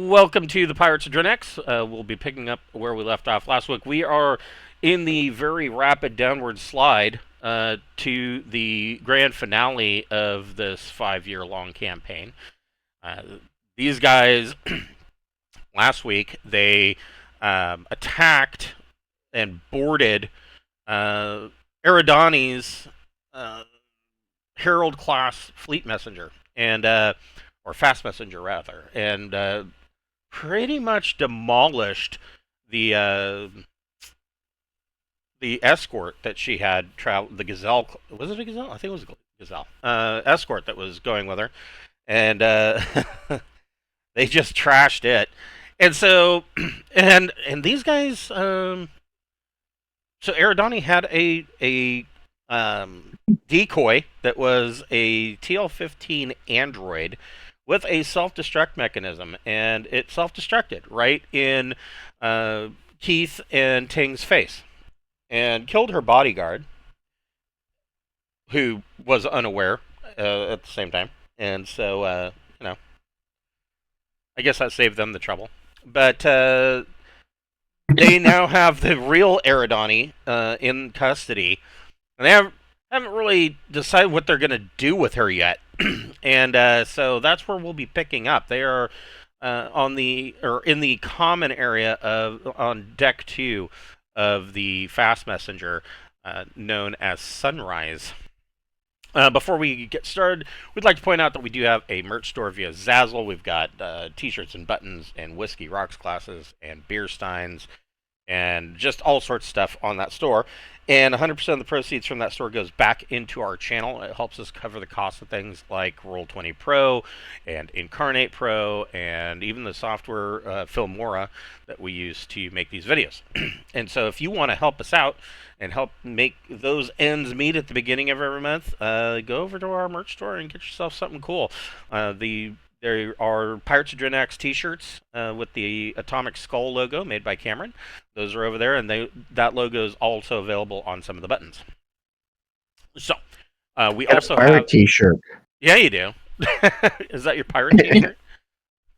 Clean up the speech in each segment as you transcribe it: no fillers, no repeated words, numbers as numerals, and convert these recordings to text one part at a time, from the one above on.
Welcome to the Pirates of Drinax. We'll be picking up where we left off last week. We are in the very rapid downward slide to the grand finale of this 5-year-long campaign. These guys, last week, they attacked and boarded Eradani's Herald-class fleet messenger, and or fast messenger rather, and pretty much demolished the escort that she had the Gazelle. Was it a Gazelle? I think it was a Gazelle escort that was going with her, and they just trashed it. And so, and these guys, so Eradani had a decoy that was a TL-15 android with a self-destruct mechanism, and it self-destructed right in Keith and Ting's face, and killed her bodyguard, who was unaware at the same time. And so, I guess that saved them the trouble. But they now have the real Eradani in custody, and they haven't really decided what they're going to do with her yet. And so that's where we'll be picking up. They are in the common area on deck 2 of the fast messenger, known as Sunrise. Before we get started, we'd like to point out that we do have a merch store via Zazzle. We've got t-shirts and buttons and whiskey rocks glasses and beer steins and just all sorts of stuff on that store. And 100% of the proceeds from that store goes back into our channel. It helps us cover the cost of things like Roll20 Pro and Incarnate Pro and even the software Filmora that we use to make these videos. And so if you want to help us out and help make those ends meet at the beginning of every month, go over to our merch store and get yourself something cool. There are Pirates of Drinax t-shirts with the Atomic Skull logo made by Cameron. Those are over there, and that logo is also available on some of the buttons. So, we also have a pirate t-shirt. Yeah, you do. Is that your pirate t-shirt?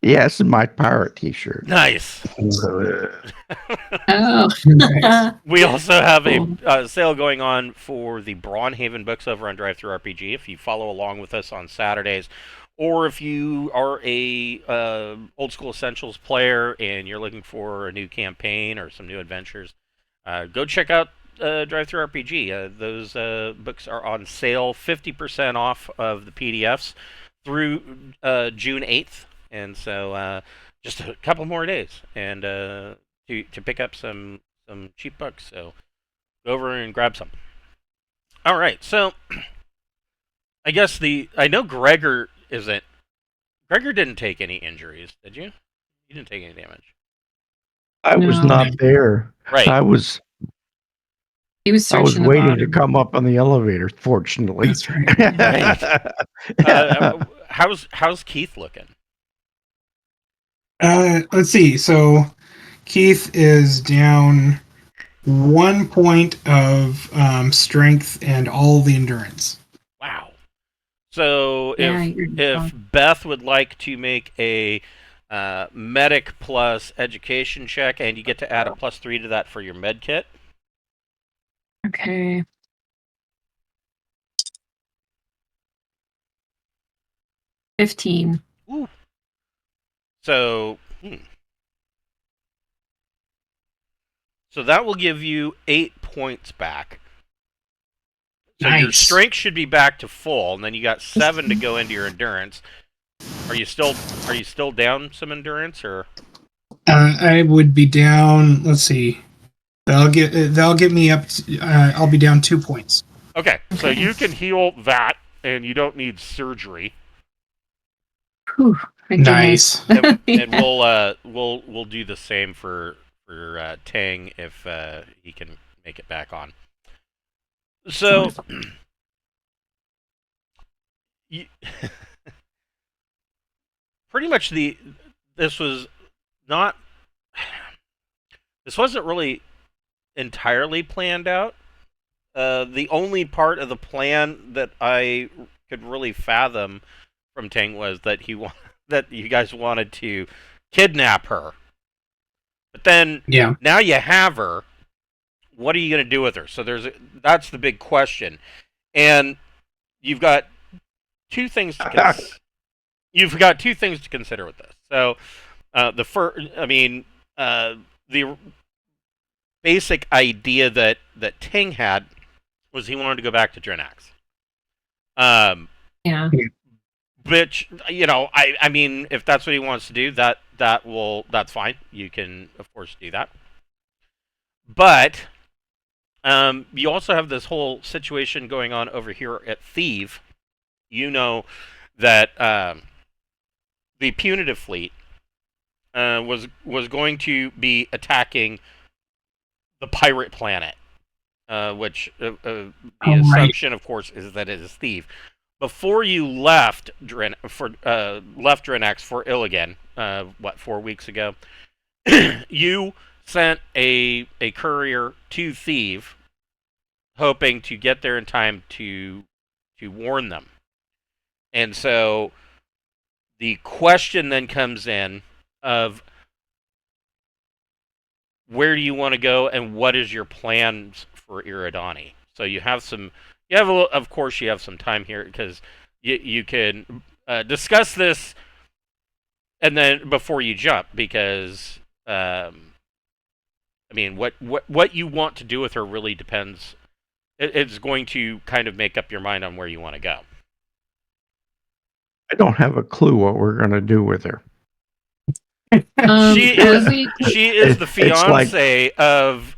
Yes, my pirate t-shirt. Nice. Oh, Nice. We also have a sale going on for the Braunhaven books over on Drive-Thru-RPG. If you follow along with us on Saturdays, or if you are a Old School Essentials player and you're looking for a new campaign or some new adventures, go check out Drive-Thru-RPG. Those books are on sale, 50% off of the PDFs through June 8th. And so just a couple more days and to pick up some cheap books. So go over and grab some. All right, so I guess I know Gregor didn't take any injuries, did you? You didn't take any damage. I was No. not there. Right. I was he was searching the waiting to bottom. come up on the elevator, fortunately. That's right. How's Keith looking? Let's see. So Keith is down 1 point of strength and all the endurance. Wow. So Yeah, if Beth would like to make a medic plus education check, and you get to add a +3 to that for your med kit. Okay. $15. Ooh. So, so that will give you 8 points back. So your Nice. strength should be back to full, and then you got 7 to go into your endurance. Are you still down some endurance, or? I would be down. Let's see. They'll get me up. I'll be down 2 points. Okay, so Okay. you can heal that, and you don't need surgery. Whew, my Nice. goodness. And we'll do the same for Tang if he can make it back on. So, pretty much this wasn't really entirely planned out. The only part of the plan that I could really fathom from Tang was that that you guys wanted to kidnap her. But then Yeah. now you have her. What are you going to do with her? So that's the big question. And you've got two things to you've got two things to consider with this. So the basic idea that Ting had was he wanted to go back to Drinax. Yeah. Which, I mean, if that's what he wants to do, that's fine. You can, of course, do that. But you also have this whole situation going on over here at Theev. You know that the punitive fleet was going to be attacking the pirate planet, which the assumption, of course, is that it is Theev. Before you left Drinax for Illigan, 4 weeks ago, you sent a courier to Theev, hoping to get there in time to warn them. And so the question then comes in of where do you want to go and what is your plans for Eradani? So you have some of course you have some time here because you can discuss this and then before you jump because I mean what you want to do with her really depends. It's going to kind of make up your mind on where you want to go. I don't have a clue what we're going to do with her. She is the fiance of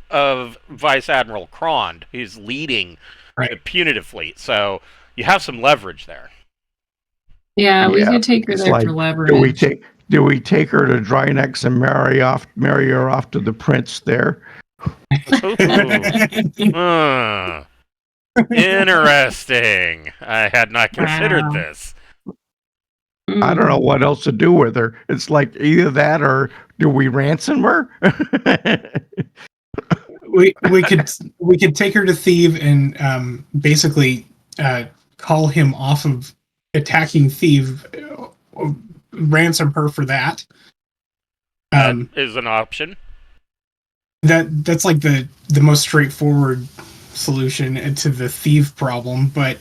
Vice Admiral Krond, who's leading the punitive fleet. So you have some leverage there. Yeah, we could take her there for leverage. Do we take her to Drinax and marry her off to the prince there? Interesting. I had not considered this. I don't know what else to do with her. It's like either that or do we ransom her? we could take her to Theev and basically call him off of attacking Theev, ransom her for that. That is an option. That's like the most straightforward solution to the Theev problem, but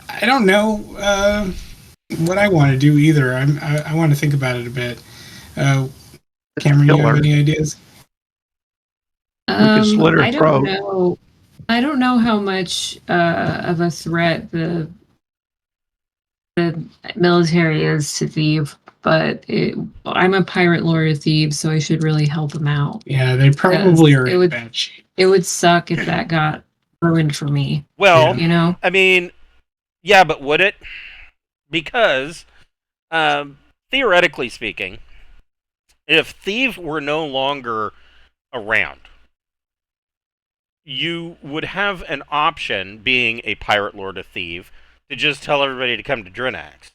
I don't know what I want to do either. I want to think about it a bit. Cameron, you have any ideas? I don't know. I don't know how much of a threat the military is to Theev, but I'm a pirate lord of Theev, so I should really help them out. Yeah, they probably are in bad shape. It would suck if that got ruined for me. Well, yeah. I mean, yeah, but would it? Because, theoretically speaking, if Theev were no longer around, you would have an option, being a pirate lord of Theev, to just tell everybody to come to Drinax.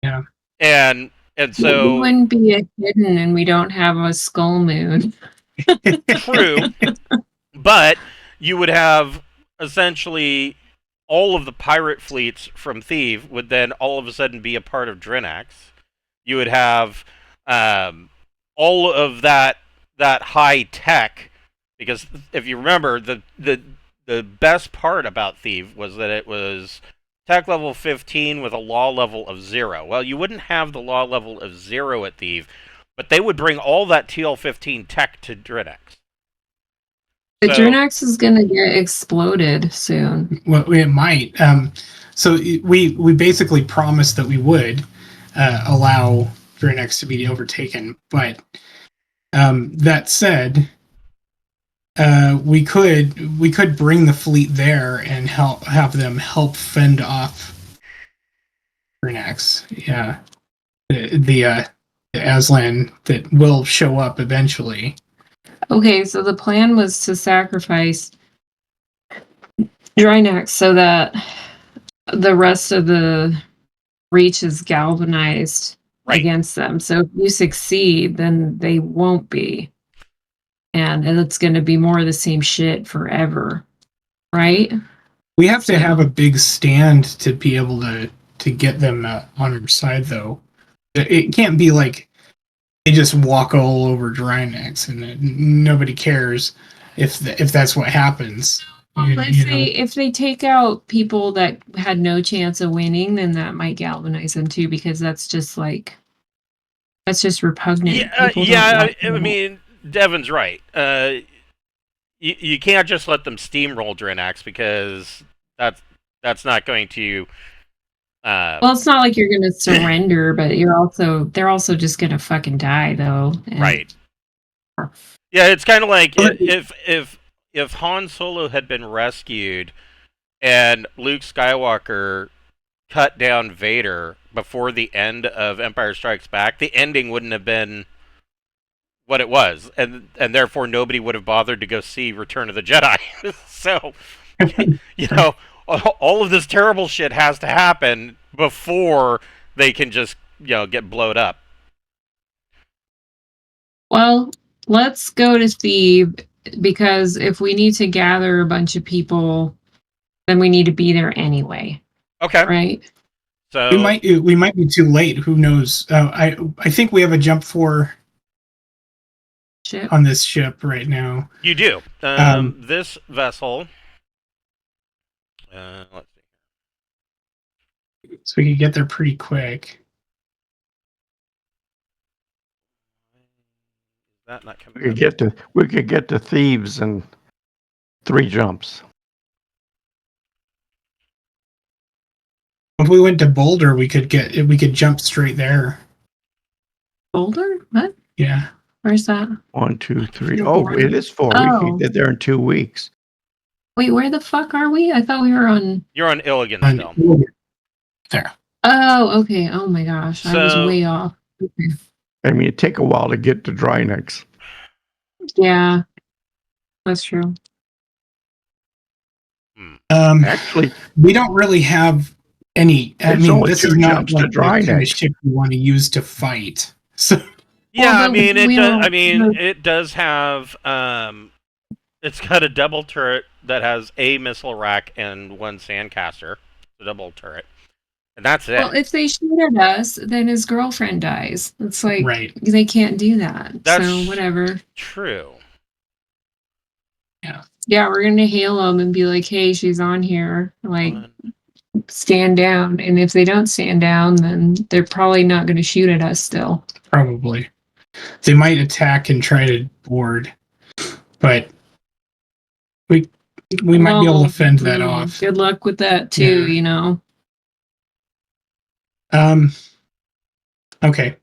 Yeah. And so... We wouldn't be a hidden and we don't have a skull moon. True. But you would have, essentially... all of the pirate fleets from Theev would then all of a sudden be a part of Drinax. You would have all of that high tech, because if you remember, the best part about Theev was that it was tech level 15 with a law level of 0. Well, you wouldn't have the law level of 0 at Theev, but they would bring all that TL15 tech to Drinax. But Drinax is going to get exploded soon. Well, it might. So we basically promised that we would allow Drinax to be overtaken. But that said, we could bring the fleet there and have them help fend off Drinax. Yeah, the Aslan that will show up eventually. Okay, so the plan was to sacrifice Drinax so that the rest of the Reach is galvanized against them. So if you succeed, then they won't be. And it's going to be more of the same shit forever, right? We have to have a big stand to be able to get them on our side, though. It can't be like they just walk all over Drinax, and nobody cares if that's what happens. If they take out people that had no chance of winning, then that might galvanize them too, because that's just repugnant. Yeah. I mean, Devin's right. You can't just let them steamroll Drinax, because that's not going to. Well, it's not like you're going to surrender, but they're also just going to fucking die, though. Right. Yeah, it's kind of like if Han Solo had been rescued and Luke Skywalker cut down Vader before the end of Empire Strikes Back, the ending wouldn't have been what it was, and therefore nobody would have bothered to go see Return of the Jedi. So, all of this terrible shit has to happen before they can just get blowed up. Well, let's go to Theev, because if we need to gather a bunch of people, then we need to be there anyway. Okay. Right. So we might be too late. Who knows? I think we have a jump 4 on this ship right now. You do. This vessel. Let's see. So we could get there pretty quick. That not coming. We could get to Thieves in 3 jumps. If we went to Boulder, we could jump straight there. Boulder? What? Yeah. Where's that? 1, 2, 3. Oh, it is 4. Oh. We could get there in 2 weeks. Wait, where the fuck are we? I thought we were on. You're on Illigan still. There. Oh, okay. Oh my gosh, I was way off. Okay. I mean, it'd take a while to get to Drinax. Yeah, that's true. Actually, we don't really have any. I mean, this is not like the kind of ship you want to use to fight. So. Yeah, I mean, it does have. It's got a double turret that has a missile rack and 1 sandcaster. A double turret. And that's it. Well, if they shoot at us, then his girlfriend dies. It's like, right. They can't do that. That's so whatever. True. Yeah. Yeah, we're going to hail them and be like, hey, she's on here. Like, stand down. And if they don't stand down, then they're probably not going to shoot at us still. Probably. They might attack and try to board. But we might be able to fend that off. Good luck with that, too, Okay.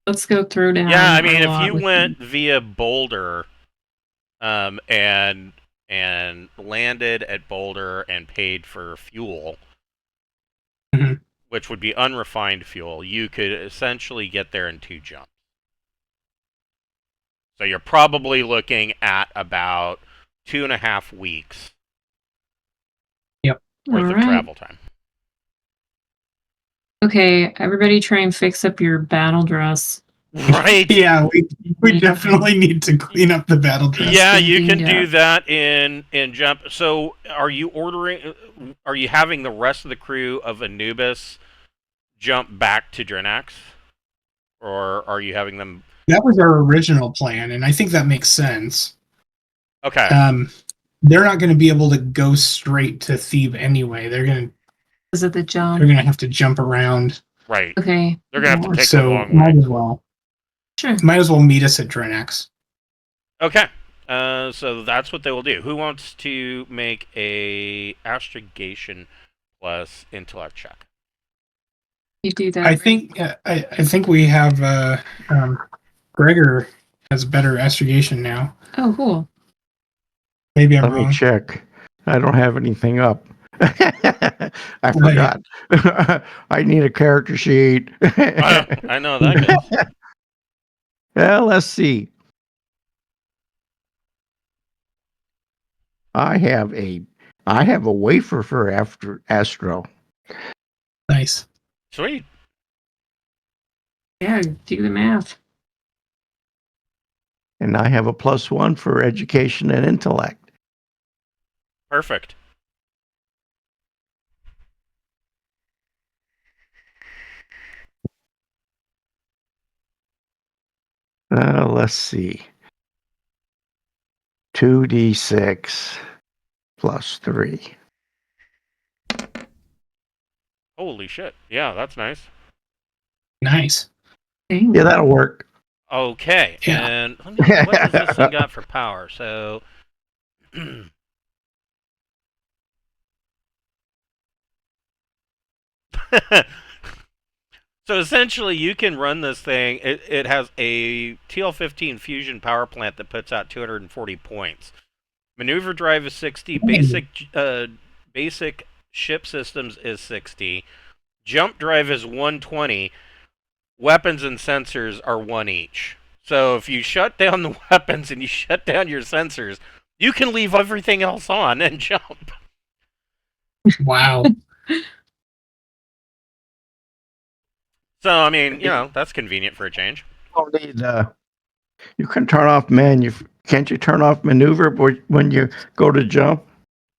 Let's go throw down. Yeah, I mean, if you went via Boulder, and landed at Boulder and paid for fuel, which would be unrefined fuel, you could essentially get there in 2 jumps. So you're probably looking at about 2.5 weeks. Yep. Worth of travel time. Okay, everybody try and fix up your battle dress. Right. Yeah, we definitely need to clean up the battle dress. Yeah, you can do that in jump. So are you having the rest of the crew of Anubis jump back to Drinax? Or are you having them... That was our original plan, and I think that makes sense. Okay. They're not going to be able to go straight to Theev anyway. They're going to... Is it the jump? They're going to have to jump around. Right. Okay. They're going to have to take a long way. Might as well. Sure. Might as well meet us at Drinax. Okay. So that's what they will do. Who wants to make a astrogation plus intellect check? You do that. I think we have Gregor has better astrogation now. Oh, cool. Maybe I'm Let wrong. me check. I don't have anything up. I forgot. I need a character sheet. I know that goes. Well, let's see. I have a wafer for Astro. Nice. Sweet. Yeah, do the math. And I have a +1 for education and intellect. Perfect. Let's see. 2d6 plus 3. Holy shit. Yeah, that's nice. Nice. Yeah, that'll work. Okay, Yeah. and let me, what does this thing got for power? So, so essentially, you can run this thing. It has a TL-15 fusion power plant that puts out 240 points. Maneuver drive is 60. Basic ship systems is 60. Jump drive is 120. Weapons and sensors are 1 each. So if you shut down the weapons and you shut down your sensors, you can leave everything else on and jump. Wow. So, I mean, that's convenient for a change. Don't need, you can turn off can't you turn off maneuver when you go to jump?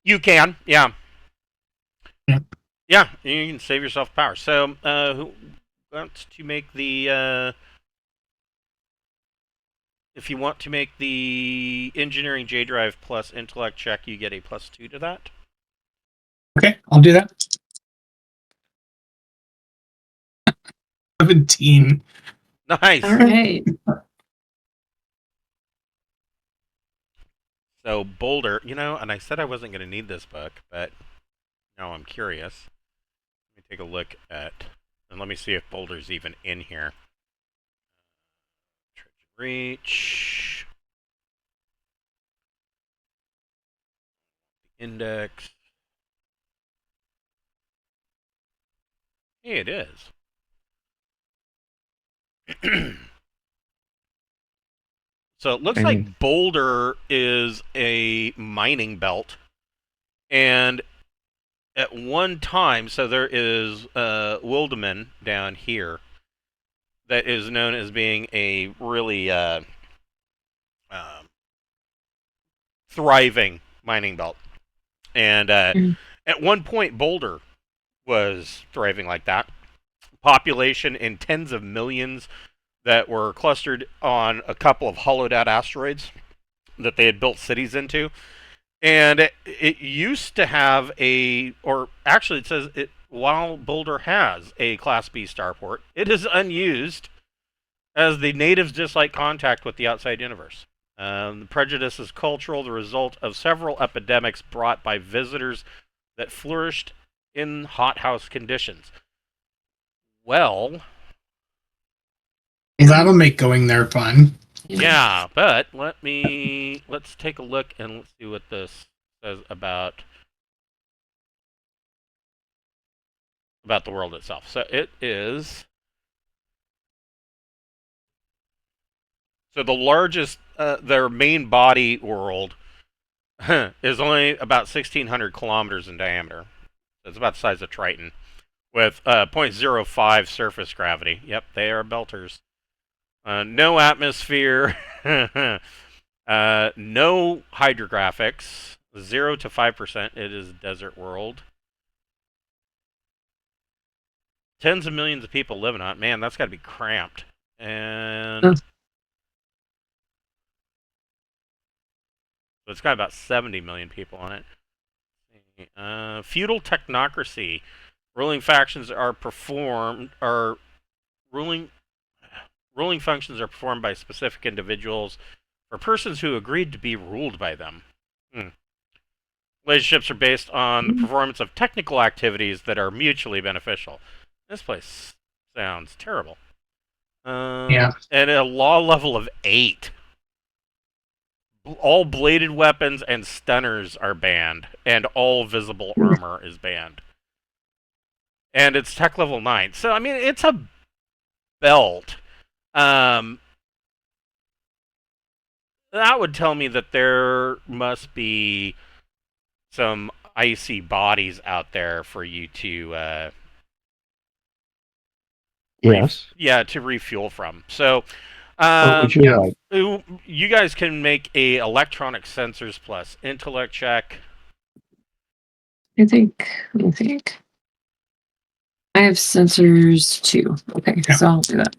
You can, yeah. Yep. Yeah, you can save yourself power. So, who wants to make the... if you want to make the engineering J drive plus intellect check, you get a +2 to that. Okay, I'll do that. 17. Nice. All right. So Boulder, and I said I wasn't going to need this book, but now I'm curious. Let me take a look at, and let me see if Boulder's even in here. Reach. Index. Hey, it is. So it looks like Boulder is a mining belt. And at one time, so there is Wildeman down here that is known as being a really thriving mining belt. And at one point, Boulder was thriving like that. Population in tens of millions that were clustered on a couple of hollowed out asteroids that they had built cities into. And it used to have or actually it says while Boulder has a Class B starport, it is unused as the natives dislike contact with the outside universe. The prejudice is cultural, the result of several epidemics brought by visitors that flourished in hothouse conditions. Well, That'll make going there fun. yeah, but let's take a look and let's see what this says about the world itself. So it is, so the largest, their main body world is only about 1,600 kilometers in diameter. So it's about the size of Triton, with 0.05 surface gravity. Yep, they are belters. No atmosphere. No hydrographics. 0 to 5%. It is a desert world. Tens of millions of people living on it. Man, that's got to be cramped. And so it's got about 70 million people on it. Feudal technocracy. Ruling factions are ruling functions are performed by specific individuals or persons who agreed to be ruled by them. Relationships are based on the performance of technical activities that are mutually beneficial. This place sounds terrible. Yeah. At a law level of 8. All bladed weapons and stunners are banned, and all visible armor is banned. And it's tech level 9. So, I mean, it's a belt. That would tell me that there must be some icy bodies out there for you to to refuel from. So What would you like? you guys can make a electronic sensors plus intellect check. Let me think. I have sensors too. Okay, so I'll do that.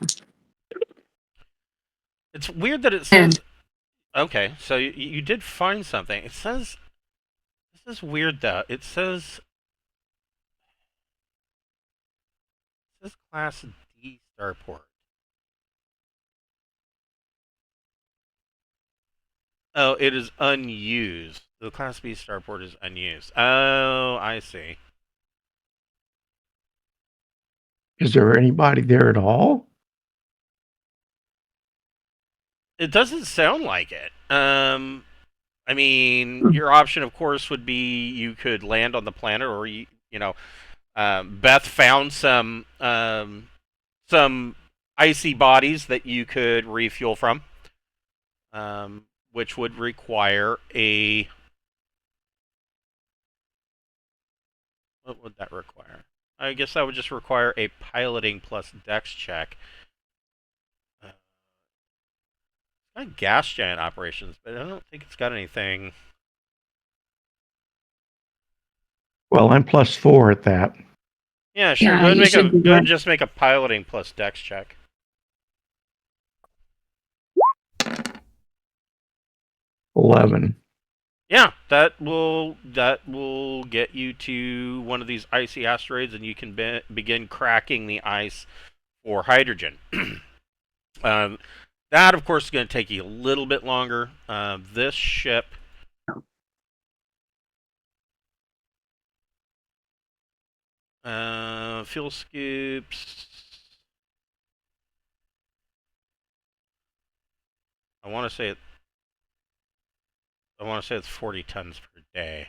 It's weird that it says. And Okay, so you did find something. It says. This is weird though. It says Class D starport. Oh, it is unused. The Class B starport is unused. Oh, I see. Is there anybody there at all? It doesn't sound like it. I mean, your option, of course, would be you could land on the planet, or Beth found some icy bodies that you could refuel from, which would require a. What would that require? I guess that would just require a piloting plus dex check. Got gas giant operations, but I don't think it's got anything. Well, I'm +4 at that. Yeah, sure. Yeah, Go ahead, you should be go ahead right. and just make a piloting plus dex check. 11. Yeah, that will get you to one of these icy asteroids, and you can begin cracking the ice for hydrogen. That, of course, is going to take you a little bit longer. This ship. Fuel scoops. I want to say it's 40 tons per day.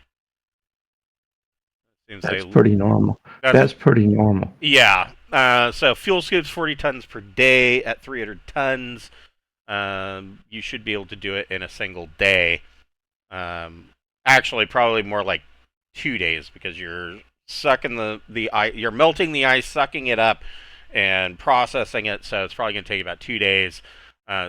That's pretty normal. That's pretty normal. Yeah. So fuel scoops 40 tons per day at 300 tons. You should be able to do it in a single day. Actually, probably more like 2 days, because you're sucking the ice, you're melting the ice, sucking it up, and processing it. So it's probably going to take about 2 days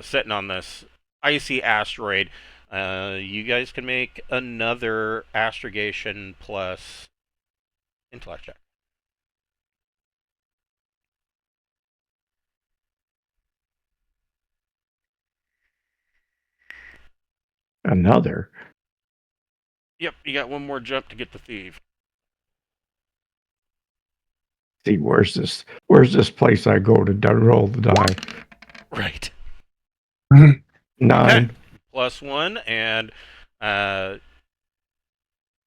sitting on this icy asteroid. You guys can make another astrogation plus intellect check. Another. Yep, you got one more jump to get the Theev. See, where's this place I go to roll the die? Right. 9. Okay. +1 and a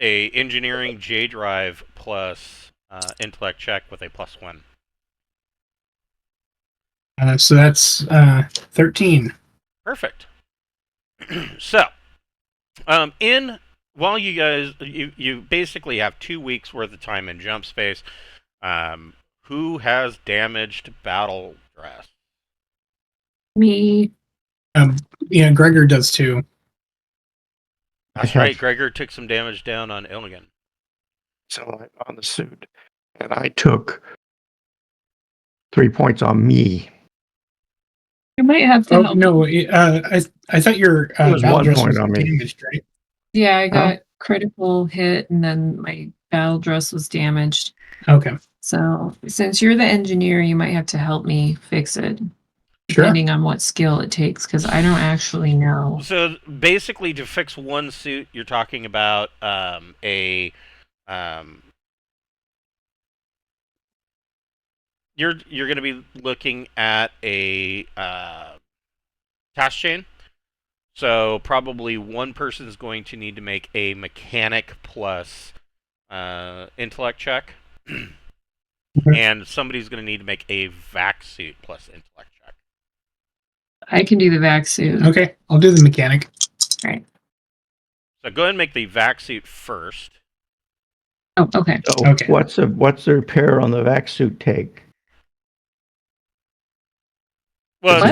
engineering J drive plus intellect check with a +1. So that's 13. Perfect. So, while you guys you basically have 2 weeks worth of time in jump space. Who has damaged battle dress? me. Yeah, Gregor does too. That's right. Gregor took some damage down on Illigan. So I'm on the suit, and I took 3 points on me. You might have to help. No, I thought your It was battle 1 dress point was on me. damaged, right? Yeah, I got critical hit, and then my battle dress was damaged. Okay. So since you're the engineer, you might have to help me fix it, Sure. depending on what skill it takes, because I don't actually know. So basically, to fix one suit, you're talking about you're going to be looking at a task chain. So probably one person is going to need to make a mechanic plus intellect check, and somebody's going to need to make a vac suit plus intellect check. I can do the vac suit. Okay, I'll do the mechanic. All right. So go ahead and make the vac suit first. Oh, okay. So Okay. what's the repair on the vac suit take? Well,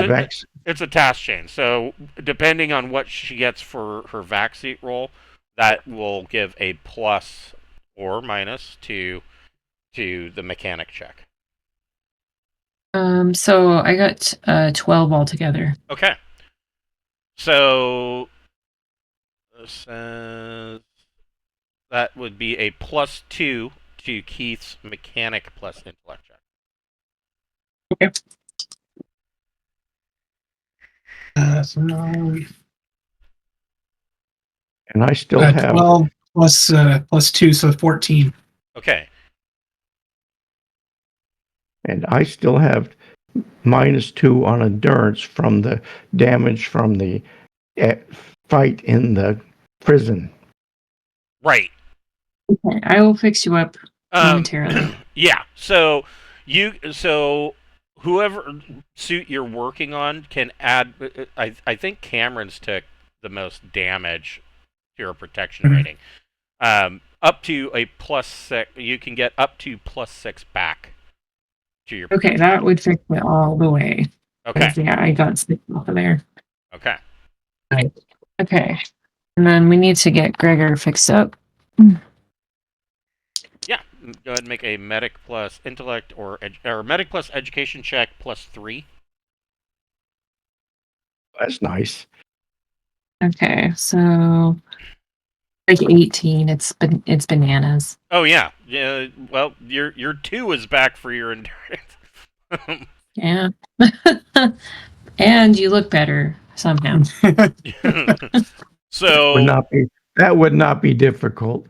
it's a task chain, so depending on what she gets for her vac suit roll, that will give a plus or minus to the mechanic check. So I got 12 altogether. Okay. So that would be a +2 to Keith's mechanic plus intellect check. Okay. So, And I still have 12 plus 2, so 14. Okay. and I still have -2 on endurance from the damage from the fight in the prison. Right. Okay, I will fix you up Um, momentarily. yeah. So whoever suit you're working on can add. I think Cameron's took the most damage to your protection Mhm. rating. Up to a +6. You can get up to +6 back to your. Okay, that would fix it all the way. Okay. 'Cause, yeah, I got 6 off of there. Okay. Okay. And then we need to get Gregor fixed up. Yeah. Go ahead and make a medic plus intellect or medic plus education check +3. That's nice. Okay, so like 18. It's bananas. Oh yeah. Yeah. Well, your 2 is back for your endurance. Yeah. And you look better somehow. So That would not be difficult.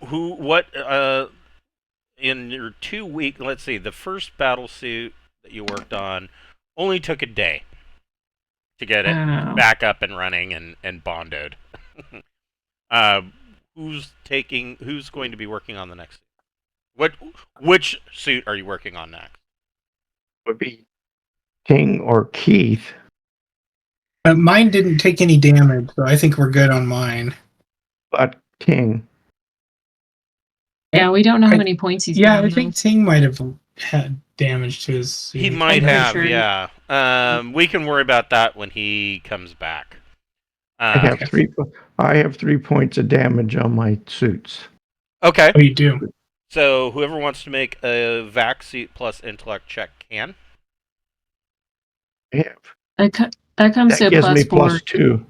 what in your 2 week, let's see, the first battle suit that you worked on only took a day to get it Oh. back up and running and bonded. Who's going to be working on the next suit? Which suit are you working on next? Would be King or Keith. Mine didn't take any damage, so I think we're good on mine. But King. Yeah, we don't know how many points he's Yeah, down, I think Ting might have had damage to his suit. He might I'm have, sure. yeah. We can worry about that when he comes back. I have 3 points of damage on my suits. Okay. Oh, you do? So whoever wants to make a vac suit plus intellect check can. I have. That comes That to gives me +4. +2.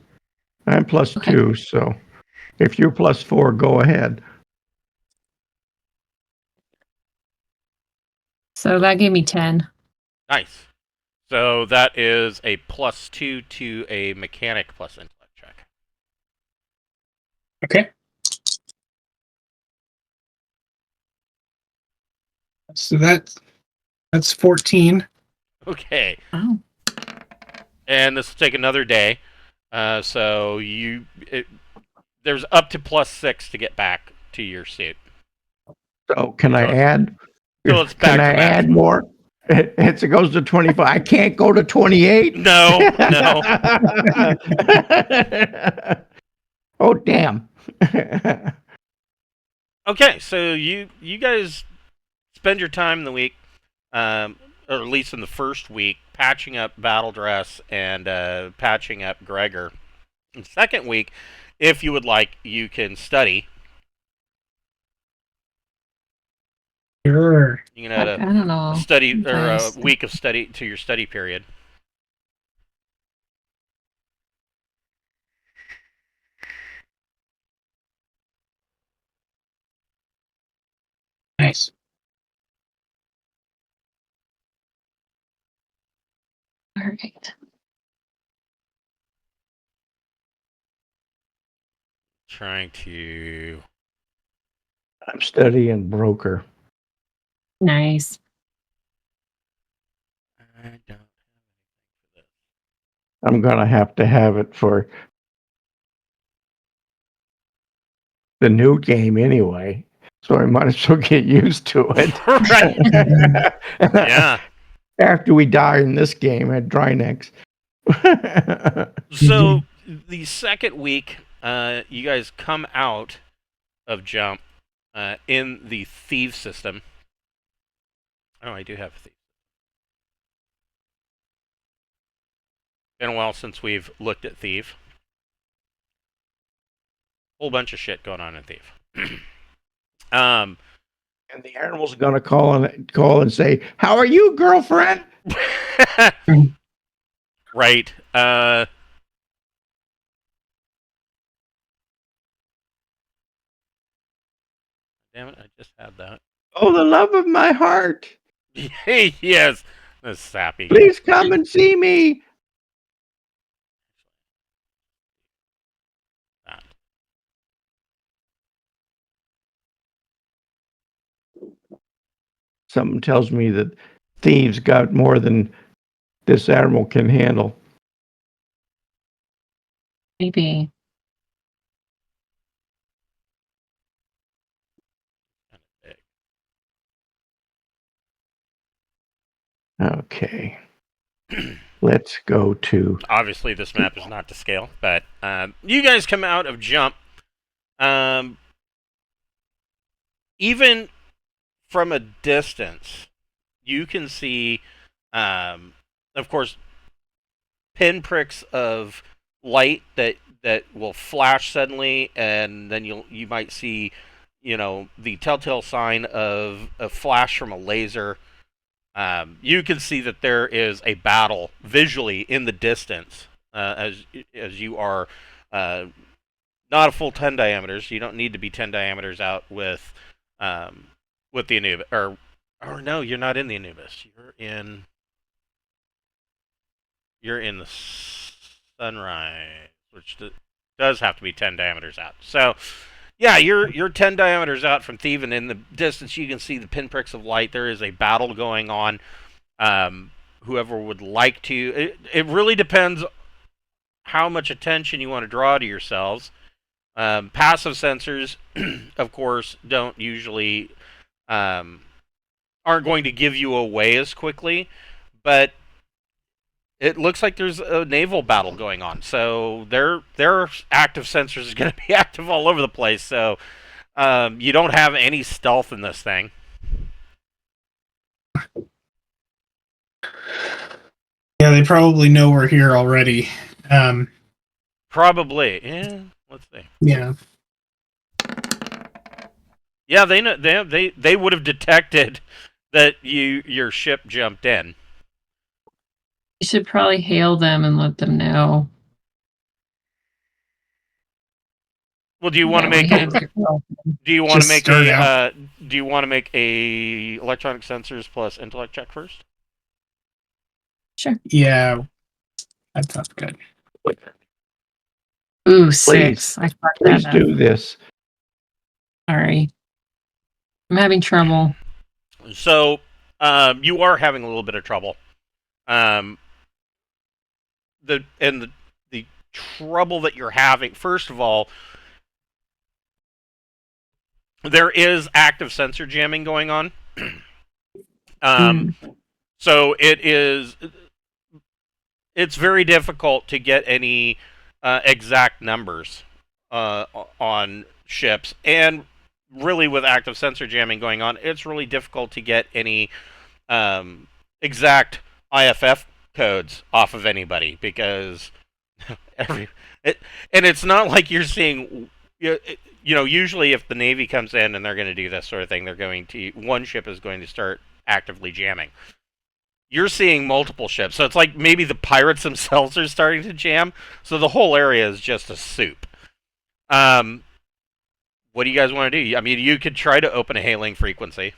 I'm +2, Okay. so if you're +4, go ahead. So that gave me 10. Nice. So that is a +2 to a mechanic plus intellect check. Okay. So that's 14. Okay. Oh. And this will take another day. So there's up to +6 to get back to your suit. So can I add? So it's back Can I to add maximum. more? It goes to 25. I can't go to 28. No. Oh damn. Okay, so you guys spend your time in the week, or at least in the first week, patching up Battle Dress and patching up Gregor. In the second week, if you would like, you can study. Sure. You can I add don't know. a study or a Nice. week of study to your study period. Nice. All right. Trying to. I'm studying broker. Nice. I don't. I'm gonna have to have it for the new game anyway. So I might as well get used to it. Right. Yeah. After we die in this game at Drinax. So the second week, you guys come out of jump in the Theev system. Oh, I do have a Theev. Been a while since we've looked at Theev. Whole bunch of shit going on in Theev. And the animal's gonna call and say, "How are you, girlfriend?" Right. Damn it! I just had that. Oh, the love of my heart. Yes, This sappy. Please come and see me. Something tells me that Thieves got more than this admiral can handle. Maybe. Okay. Let's go to... Obviously, this map is not to scale, but you guys come out of jump. Even from a distance, you can see, of course, pinpricks of light that will flash suddenly, and then you might see, the telltale sign of a flash from a laser. You can see that there is a battle visually in the distance, as you are not a full 10 diameters. You don't need to be 10 diameters out with the Anubis, or no, you're not in the Anubis. You're in the Sunrise, which does have to be 10 diameters out. So, yeah, you're 10 diameters out from Theev, and in the distance you can see the pinpricks of light. There is a battle going on. Whoever would like to... It really depends how much attention you want to draw to yourselves. Passive sensors, of course, don't usually... aren't going to give you away as quickly, but it looks like there's a naval battle going on, so their active sensors is going to be active all over the place, so you don't have any stealth in this thing. Yeah, they probably know we're here already. Probably. Yeah, let's see. Yeah. Yeah, they know, they would have detected that your ship jumped in. You should probably hail them and let them know. Well, do you want to make a electronic sensors plus intellect check first? Sure. Yeah, that sounds good. Ooh, 6. I fucked Please that up. do this. Sorry. I'm having trouble. So, you are having a little bit of trouble. The trouble that you're having, first of all, there is active sensor jamming going on. So it's very difficult to get any exact numbers on ships, and really with active sensor jamming going on, it's really difficult to get any exact IFF codes off of anybody, because and it's not like you're seeing, usually if the Navy comes in and they're going to do this sort of thing, one ship is going to start actively jamming. You're seeing multiple ships, so it's like maybe the pirates themselves are starting to jam, so the whole area is just a soup. What do you guys want to do? I mean, you could try to open a hailing frequency.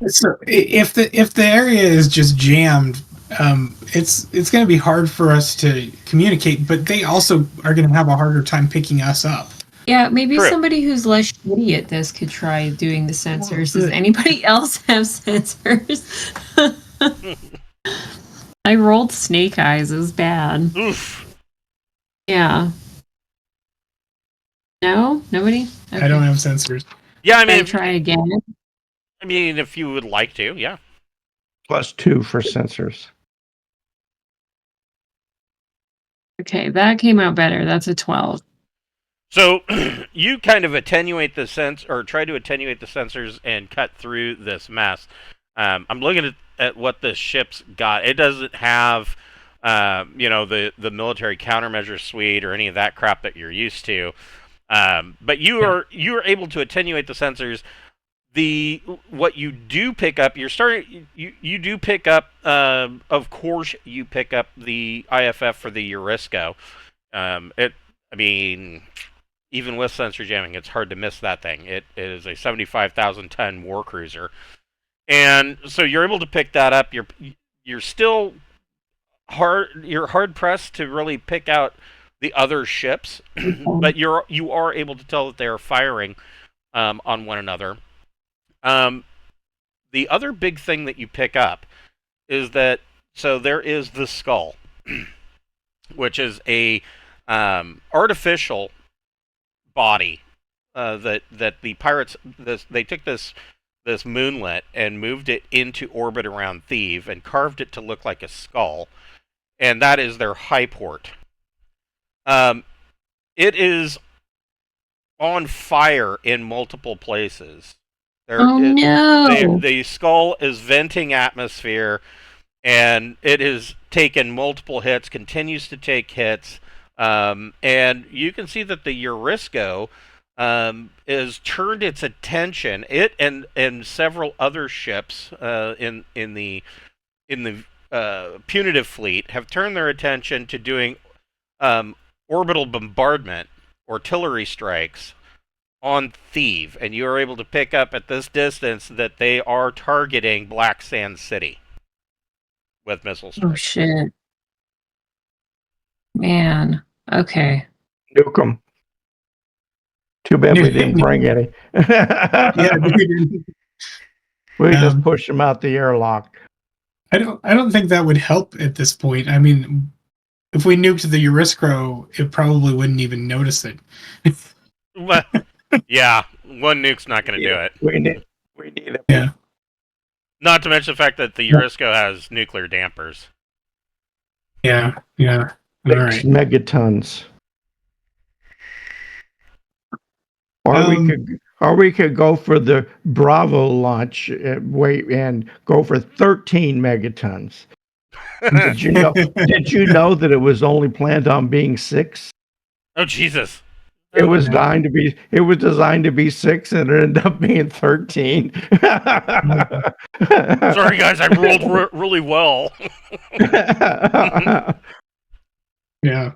So if the area is just jammed, it's going to be hard for us to communicate, but they also are going to have a harder time picking us up. Yeah, maybe True. somebody who's less shitty at this could try doing the sensors. Does anybody else have sensors? I rolled snake eyes. It was bad. Oof. Yeah. No? Nobody? Okay. I don't have sensors. Yeah, I Can I mean, try again? if you would like to, yeah. +2 for sensors. Okay, that came out better. That's a 12. So you kind of attenuate the try to attenuate the sensors and cut through this mess. I'm looking at what this ship's got. It doesn't have, the military countermeasure suite or any of that crap that you're used to. But you are able to attenuate the sensors. What you do pick up, you do pick up. Of course, you pick up the IFF for the Eurisco. Even with sensor jamming, it's hard to miss that thing. It is a 75,000 ton war cruiser, and so you're able to pick that up. you're still you're hard pressed to really pick out the other ships, but you are able to tell that they are firing on one another. The other big thing that you pick up is that there is the skull, which is a artificial body that the pirates they took this moonlet and moved it into orbit around Theev and carved it to look like a skull, and that is their high port. It is on fire in multiple places. No! The skull is venting atmosphere, and it has taken multiple hits, continues to take hits, and you can see that the Eurisco has turned its attention. It and several other ships in the punitive fleet have turned their attention to doing orbital bombardment, artillery strikes on Theev, and you are able to pick up at this distance that they are targeting Black Sand City with missile strikes. Oh shit. Man. Okay. Nuke 'em. Too bad we didn't bring any. Yeah, we didn't. We just pushed them out the airlock. I don't think that would help at this point. I mean, if we nuked the Eurisco, it probably wouldn't even notice it. Well, yeah, one nuke's not going to do it. We need it. Yeah. Not to mention the fact that the Eurisco has nuclear dampers. Yeah. All 6 right. megatons. Or we could go for the Bravo launch and go for 13 megatons. Did you know that it was only planned on being 6? Oh Jesus! It was designed to be 6, and it ended up being 13. Sorry, guys, I rolled really well. Yeah.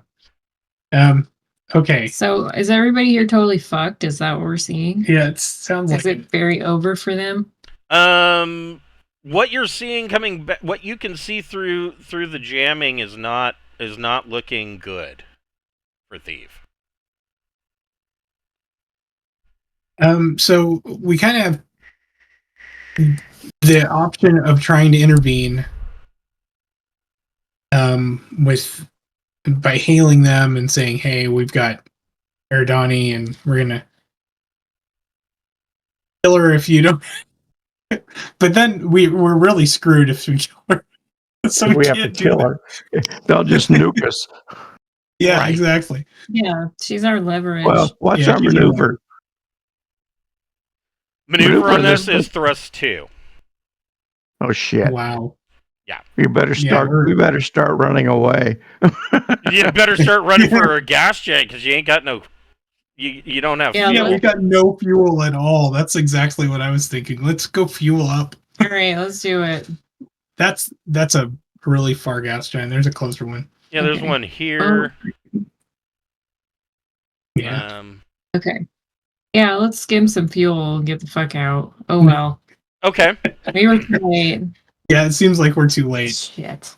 Okay. So is everybody here totally fucked? Is that what we're seeing? Yeah, it sounds like Is it very over for them? What you're seeing coming back, what you can see through the jamming is not looking good for Theev. So we kind of have the option of trying to intervene by hailing them and saying, "Hey, we've got Eradani, and we're gonna kill her if you don't." But then we're really screwed if we kill her. So we have to kill her. They'll just nuke us. Yeah, Right. exactly. Yeah, she's our leverage. Well, what's our maneuver? Maneuver on this is thrust 2. Oh shit! Wow. Yeah. We better start running away. You better start running for a gas jet because you ain't got no. You don't have Yeah, fuel. We've got no fuel at all. That's exactly what I was thinking. Let's go fuel up. All right, let's do it. That's a really far gas giant. There's a closer one. Yeah, there's Okay. one here. Yeah. Okay. Yeah, let's skim some fuel and get the fuck out. Oh well. Okay. We were too late. Yeah, it seems like we're too late. Shit.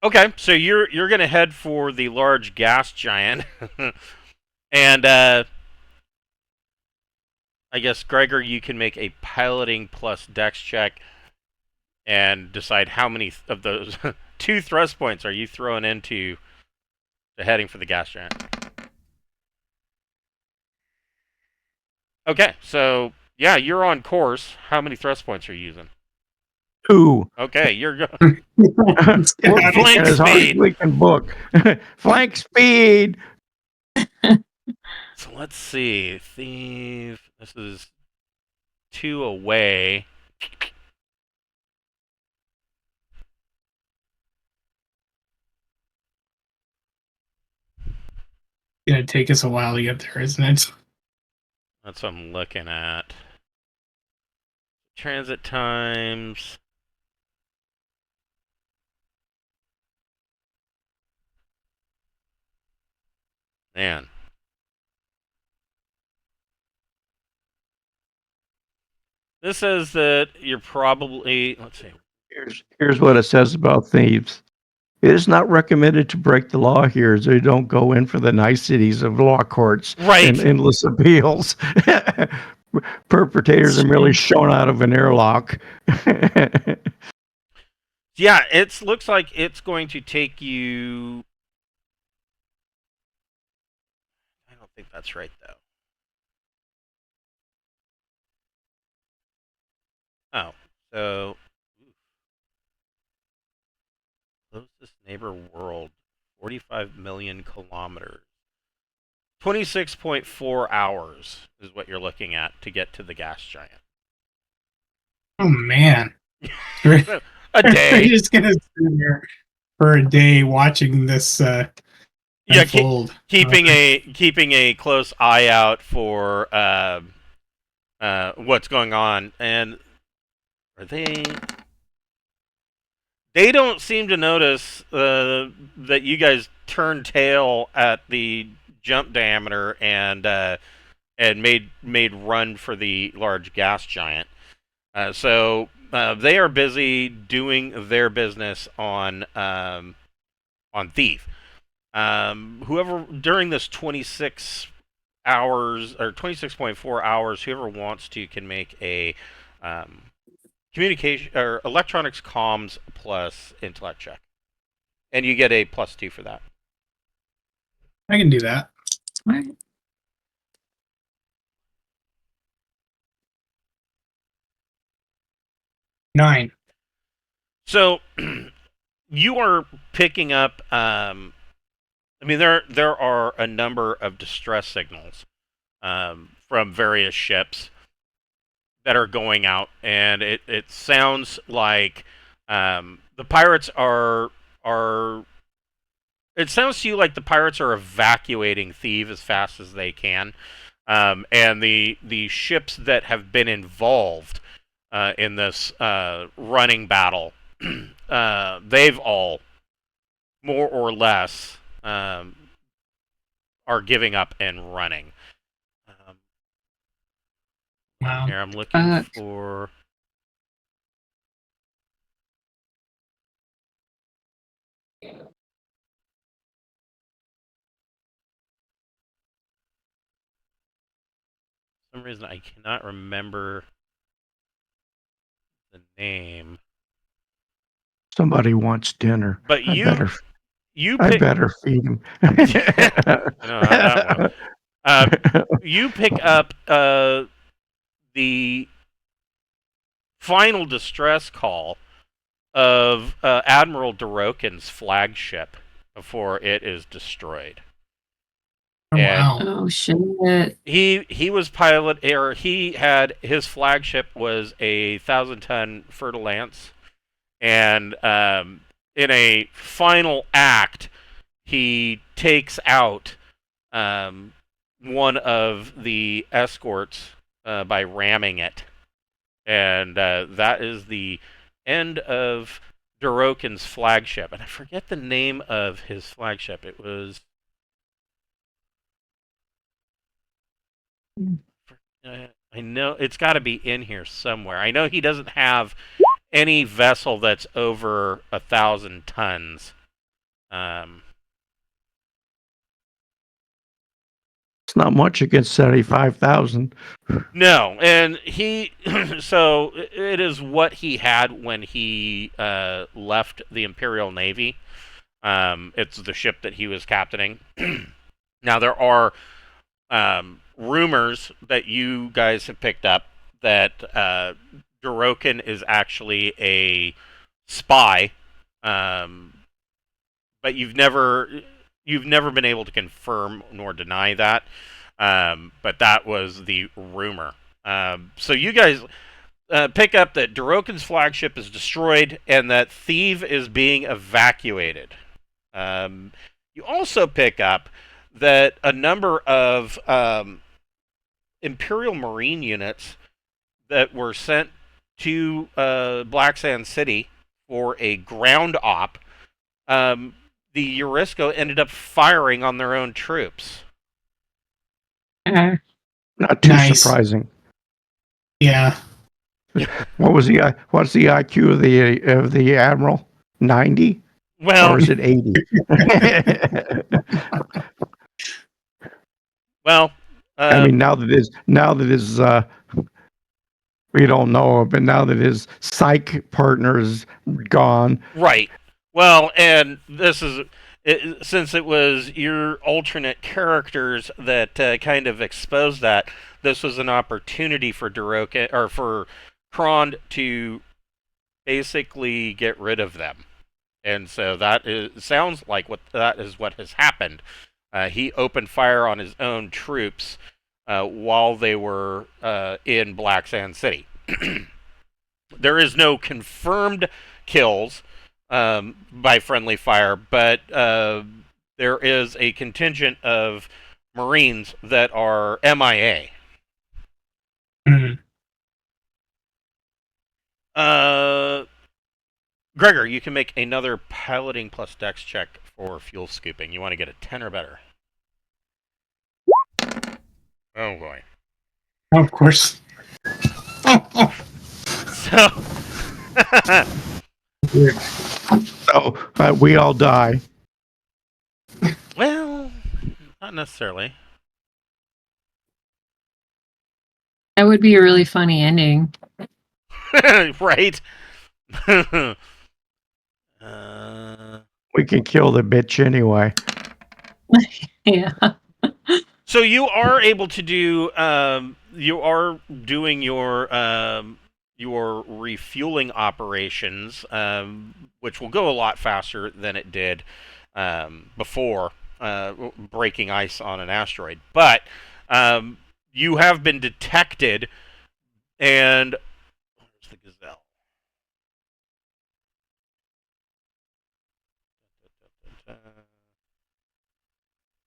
Okay, so you're gonna head for the large gas giant, and I guess Gregor, you can make a piloting plus dex check and decide how many of those 2 thrust points are you throwing into the heading for the gas giant. Okay, so yeah, you're on course. How many thrust points are you using? 2. Okay, you're going. We're Flank as hard as speed. we can book. Flank speed. So let's see. Theev. This is 2 away. It's gonna take us a while to get there, isn't it? That's what I'm looking at. Transit times. Man. This says that you're probably, let's see. Here's what it says about thieves. It is not recommended to break the law here, as they don't go in for the niceties of law courts Right. and endless appeals. Perpetrators are merely shown out of an airlock. Yeah, it looks like it's going to take you. I don't think that's right, though. Oh, so closest neighbor world, 45 million kilometers. 26.4 hours is what you're looking at to get to the gas giant. Oh man. A We're day. just gonna sit here for a day watching this unfold. Keeping a close eye out for what's going on, and are they? They don't seem to notice that you guys turned tail at the jump diameter and made run for the large gas giant. So they are busy doing their business on Theev. Whoever during this 26 hours or 26.4 hours, whoever wants to can make a communication or electronics comms plus intellect check, and you get a +2 for that. I can do that. All right. Nine. So you are picking up. I mean, there are a number of distress signals from various ships that are going out, and it sounds like the pirates are. It sounds to you like the pirates are evacuating Theev as fast as they can, and the ships that have been involved in this running battle, they've all more or less are giving up and running. Wow. Here I'm looking for. For some reason I cannot remember the name. Somebody wants dinner. But I pick, better feed him. no, not that one. You pick up the final distress call of Admiral Dorokin's flagship before it is destroyed. Oh, wow. Oh shit. He was pilot, or he had his flagship was a 1,000-ton Fer-de-Lance, and in a final act, he takes out one of the escorts by ramming it, and that is the end of Dorokin's flagship. And I forget the name of his flagship. It was. I know it's got to be in here somewhere. I know he doesn't have any vessel that's over 1,000 tons. It's not much against 75,000. No, and he so it is what he had when he left the Imperial Navy. It's the ship that he was captaining. Now there are rumors that you guys have picked up that Dorokin is actually a spy, but you've never been able to confirm nor deny that. But that was the rumor. So you guys pick up that Dorokin's flagship is destroyed and that Theev is being evacuated. You also pick up that a number of Imperial Marine units that were sent to Black Sand City for a ground op, the Eurisco ended up firing on their own troops. Not too surprising. Yeah. What's the IQ of the admiral? 90, Well, or is it 80? well, I mean, now that his we don't know, but now that his psych partner is gone, right. Well, and this is since it was your alternate characters that kind of exposed that. This was an opportunity for Daroka or for Krond to basically get rid of them, and so sounds like that is what has happened. He opened fire on his own troops while they were in Black Sand City. There is no confirmed kills by friendly fire, but there is a contingent of Marines that are MIA. Gregor, you can make another piloting plus dex check for fuel scooping. You want to get a 10 or better. Oh boy. Oh, of course. So, so we all die. well, not necessarily. That would be a really funny ending. Right? We can kill the bitch anyway. Yeah. So you are able to do. You are doing your refueling operations, which will go a lot faster than it did before breaking ice on an asteroid. But you have been detected, and where's the gazelle?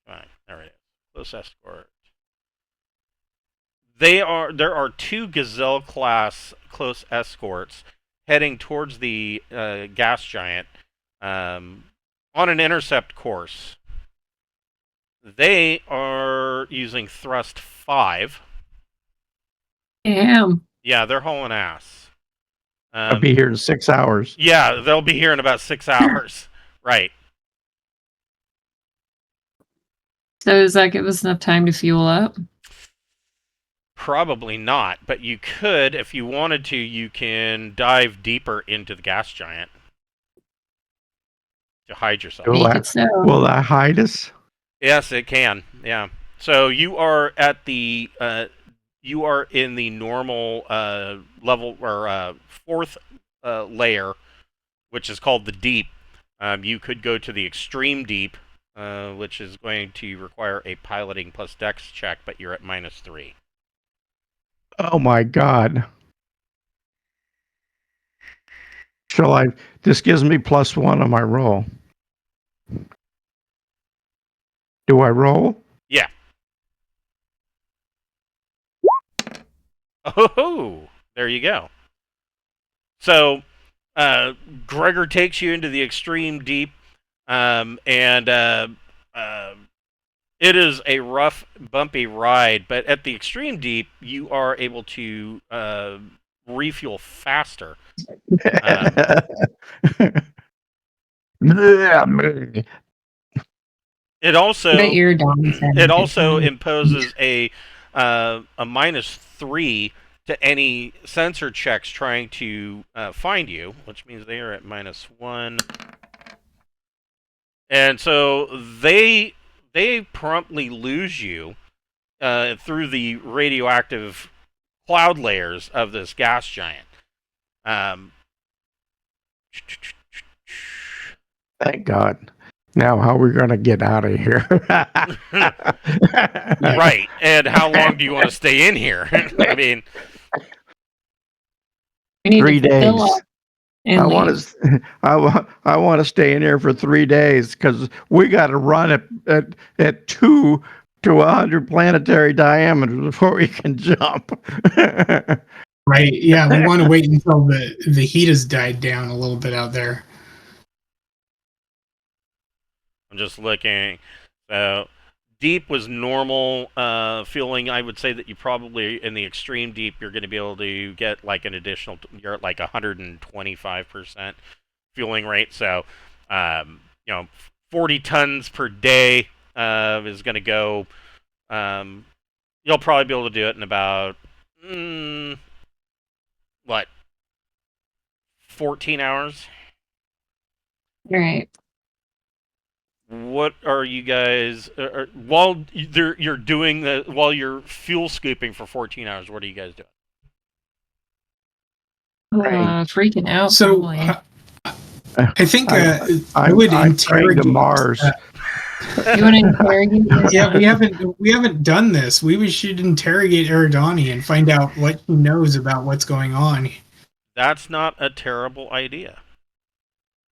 Fine, there it is. Close escort. There are two Gazelle-class close escorts heading towards the gas giant on an intercept course. They are using thrust 5. Damn. Yeah, they're hauling ass. I'll be here in 6 hours. Yeah, they'll be here in about 6 hours. Right. So does that give us enough time to fuel up? Probably not, but you could, if you wanted to, you can dive deeper into the gas giant to hide yourself. Will that hide us? Yes, it can. Yeah. So you are at the you are in the normal level or fourth layer, which is called the deep. You could go to the extreme deep, which is going to require a piloting plus dex check, but you're at -3. Oh my god. This gives me +1 on my roll. Do I roll? Yeah. Oh, there you go. So, Gregor takes you into the extreme deep, and it is a rough, bumpy ride. But at the extreme deep, you are able to refuel faster. It also imposes a -3 to any sensor checks trying to find you, which means they are at -1. And so they promptly lose you through the radioactive cloud layers of this gas giant. Thank God. Now, how are we going to get out of here? Right. And how long do you want to stay in here? I mean, we need 3 to days. fill up and I want to stay in here for 3 days because we got to run at 2 to 100 planetary diameters before we can jump. Right. Yeah, we want to wait until the heat has died down a little bit out there. I'm just looking. So, deep was normal feeling. I would say that you probably, in the extreme deep, you're going to be able to get like an additional, you're at like 125% fueling rate. So, 40 tons per day is going to go. You'll probably be able to do it in about, what, 14 hours? All right. What are you guys while you're doing while you're fuel scooping for 14 hours? What are you guys doing? Freaking out. So Probably. I think I I'm would praying interrogate to Mars. You want to interrogate? Yeah, we haven't done this. We should interrogate Eradani and find out what he knows about what's going on. That's not a terrible idea.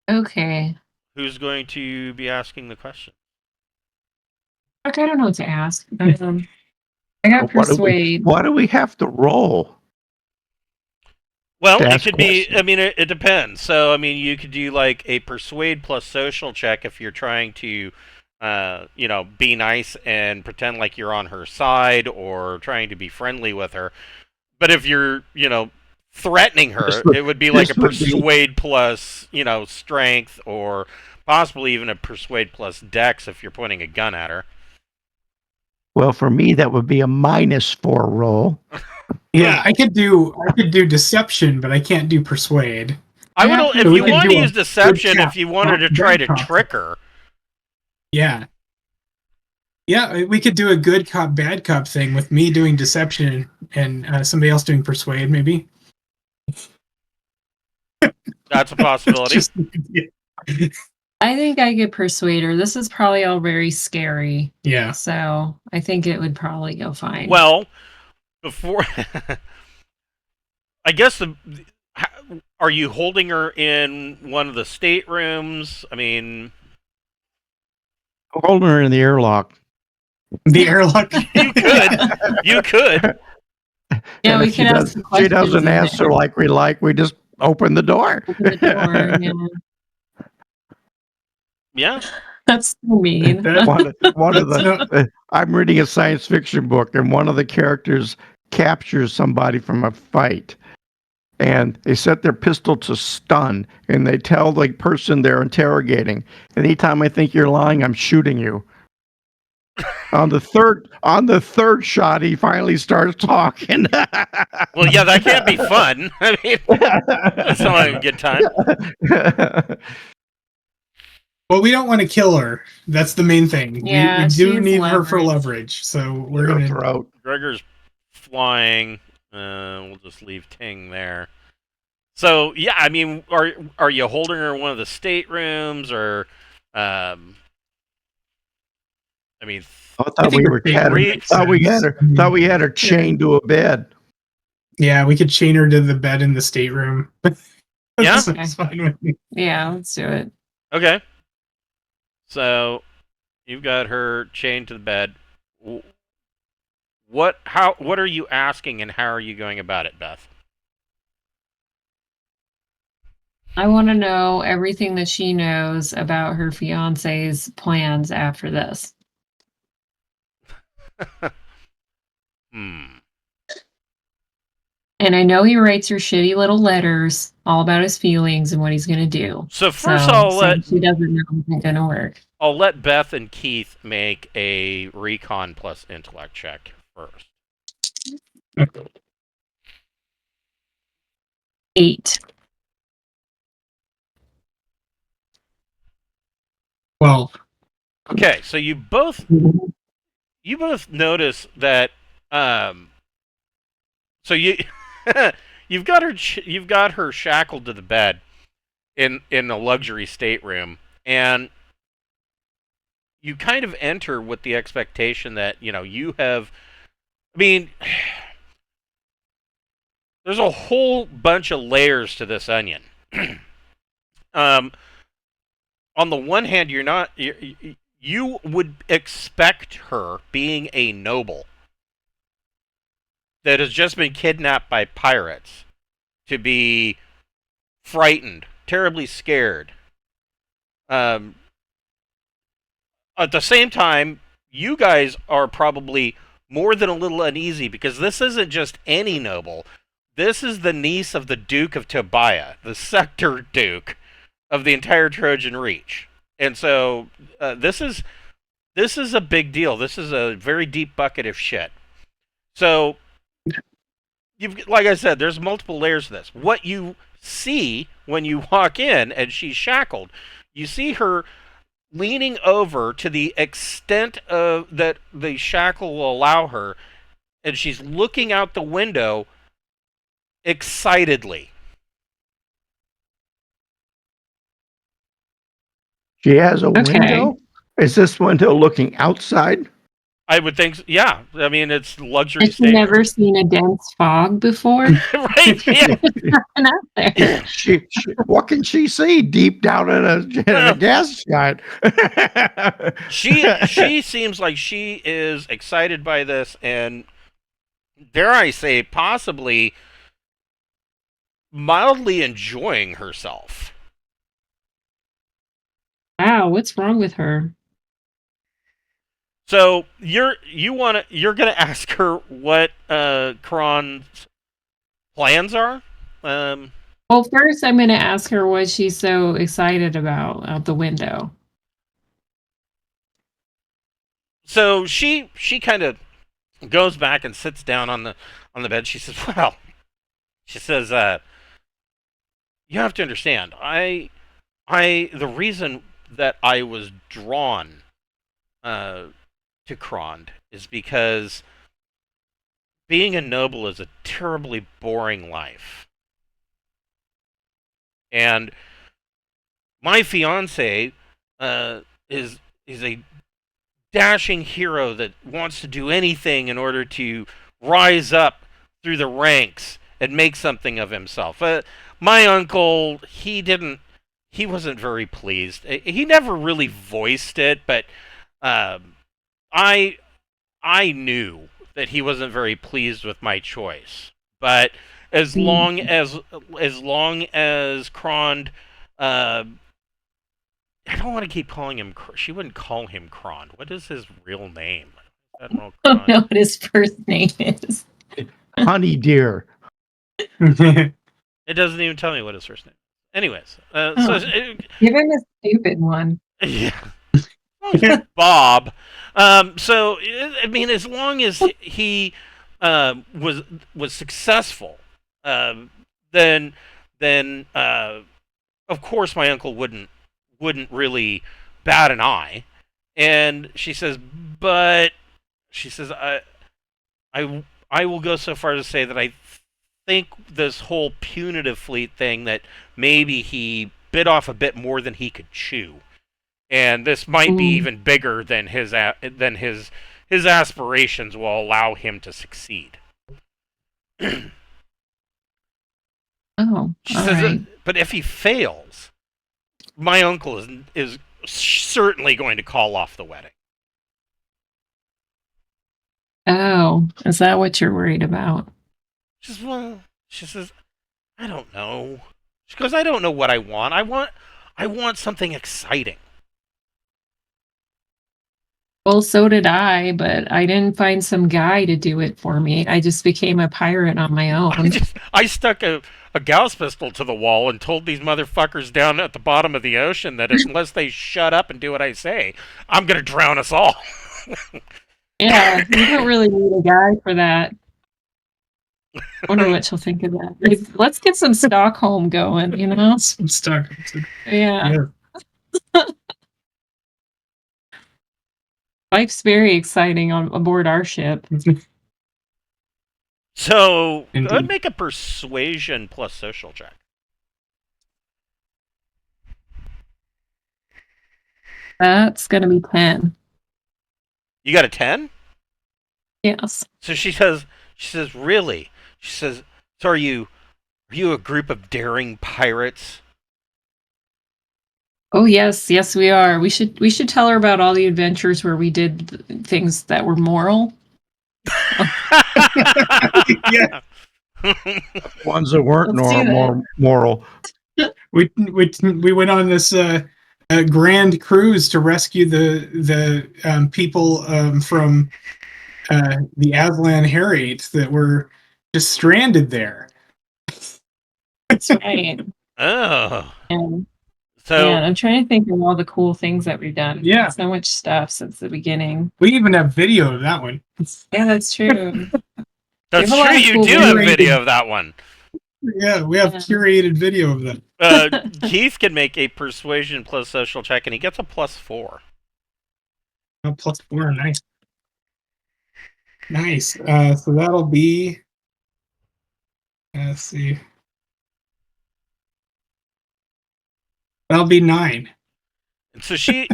Okay. Who's going to be asking the question? Okay, I don't know what to ask. I got persuade. Why do we have to roll? Well, To it ask could be. questions. I mean, it depends. So, I mean, you could do like a persuade plus social check if you're trying to, be nice and pretend like you're on her side or trying to be friendly with her. But if you're, threatening her, it would be like a persuade plus, strength, or possibly even a persuade plus dex if you're pointing a gun at her. Well, for me, that would be a -4 roll. Yeah, I could do deception, but I can't do persuade. I would, if you want to use deception, good if you wanted to try to cop. trick her. Yeah. Yeah, we could do a good cop, bad cop thing with me doing deception and somebody else doing persuade, maybe. That's a possibility. I think I could persuade her. This is probably all very scary. Yeah. So I think it would probably go fine. Well, before, I guess are you holding her in one of the staterooms? I mean, Holding her in the airlock. The airlock. You could. Yeah, And we if could ask some she questions. doesn't answer like we like, we just open the door. Open the door, yeah. Yeah. That's so mean. one of the I'm reading a science fiction book, and one of the characters captures somebody from a fight, and they set their pistol to stun, and they tell the person they're interrogating, anytime I think you're lying, I'm shooting you. On the third shot, he finally starts talking. Well, yeah, that can't be fun. I mean, that's not like a good time. Well, we don't want to kill her. That's the main thing. Yeah, we do need leverage. her for leverage. So we're going to throat. Gregor's flying. We'll just leave Ting there. So yeah, I mean, are you holding her in one of the staterooms, or I mean, I thought we had her chained to a bed. Yeah, we could chain her to the bed in the stateroom. Yeah? That's fine with me. Yeah, let's do it. Okay. So you've got her chained to the bed. What are you asking, and how are you going about it, Beth? I want to know everything that she knows about her fiance's plans after this. And I know he writes her shitty little letters all about his feelings and what he's going to do. So first, she doesn't know it's going to work. I'll let Beth and Keith make a recon plus intellect check first. 8. Well, okay, so you both notice that so you've got her shackled to the bed in a luxury stateroom, and you kind of enter with the expectation that you have. I mean, there's a whole bunch of layers to this onion. On the one hand, you would expect her, being a noble that has just been kidnapped by pirates, to be frightened, terribly scared. At the same time, you guys are probably more than a little uneasy because this isn't just any noble. This is the niece of the Duke of Tobiah, the Sector Duke of the entire Trojan Reach. And so this is a big deal. This is a very deep bucket of shit. So like I said, there's multiple layers to this. What you see when you walk in and she's shackled, you see her leaning over to the extent of that the shackle will allow her, and she's looking out the window excitedly. She has a window? Is this window looking outside? I would think so. Yeah. I mean, it's luxury. Has she never seen a dense fog before? Right, yeah. Out there. What can she see deep down in a gas giant? She seems like she is excited by this, and dare I say, possibly mildly enjoying herself. Wow, what's wrong with her? So you're gonna ask her what Krond's plans are? Well, first I'm gonna ask her what she's so excited about out the window. So she kind of goes back and sits down on the bed. She says, "Well," she says, "you have to understand. The reason that I was drawn to Krond is because being a noble is a terribly boring life. And my fiance is a dashing hero that wants to do anything in order to rise up through the ranks and make something of himself. My uncle, he wasn't very pleased. He never really voiced it, but I knew that he wasn't very pleased with my choice. But as long as Krond, I don't want to keep calling him. She wouldn't call him Krond. What is his real name? I don't know what his first name is. Honey dear. It doesn't even tell me what his first name is. Anyways, give him a stupid one. Yeah. Bob. So I mean, as long as he was successful, then of course my uncle wouldn't really bat an eye. And she says, I will go so far as to say that I think this whole punitive fleet thing, that maybe he bit off a bit more than he could chew. And this might be even bigger than his aspirations will allow him to succeed. She says, right. But if he fails, my uncle is certainly going to call off the wedding. Oh, is that what you're worried about? She says, I don't know. She goes, I don't know what I want. I want something exciting. Well, so did I, but I didn't find some guy to do it for me. I just became a pirate on my own. I stuck a Gauss pistol to the wall and told these motherfuckers down at the bottom of the ocean that unless they shut up and do what I say, I'm going to drown us all. Yeah, you don't really need a guy for that. I wonder what she'll think of that. Let's get some Stockholm going, you know? Some Stockholm. Yeah. Life's very exciting aboard our ship. So, go ahead and make a persuasion plus social check. That's going to be 10. You got a 10? Yes. So she says, really? She says, so are you a group of daring pirates? Oh yes, we are. We should tell her about all the adventures where we did things that were moral. Yeah. Ones that weren't moral. We went on this a grand cruise to rescue the people from the Aslan Harriet that were just stranded there. That's right. Oh. And So I'm trying to think of all the cool things that we've done. Yeah. So much stuff since the beginning. We even have video of that one. Yeah, that's true. that's have a lot true. of You cool do have videos. video of that one. Yeah, we have Yeah. curated video of that. Keith can make a persuasion plus social check, and he gets a +4. Oh, +4, nice. Nice. So that'll be. Let's see. That'll be 9. And so she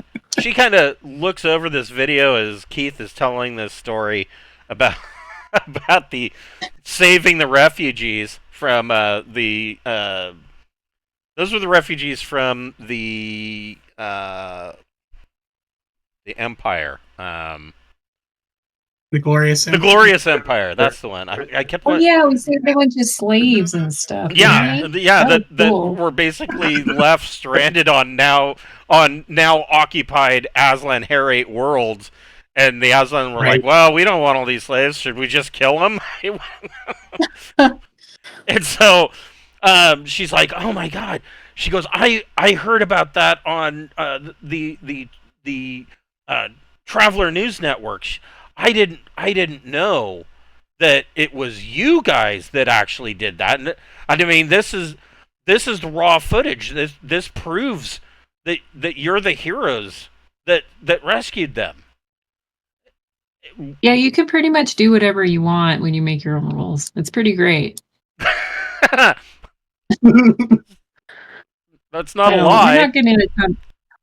kind of looks over this video as Keith is telling this story about about the saving the refugees from those were the refugees from the Empire. The Glorious The Empire. Glorious Empire. That's the one. I kept. Oh yeah, we saved a bunch of slaves and stuff. Yeah, didn't we? yeah. That was That cool. were basically left stranded on now occupied Aslan Harriet worlds, and the Aslan were Right. like, "Well, we don't want all these slaves. Should we just kill them?" And so she's like, "Oh my god!" She goes, "I heard about that on the Traveler News Network. I didn't know that it was you guys that actually did that. And I mean, this is the raw footage. This proves that you're the heroes that rescued them." Yeah, you can pretty much do whatever you want when you make your own rules. It's pretty great. That's not a So, lie. We're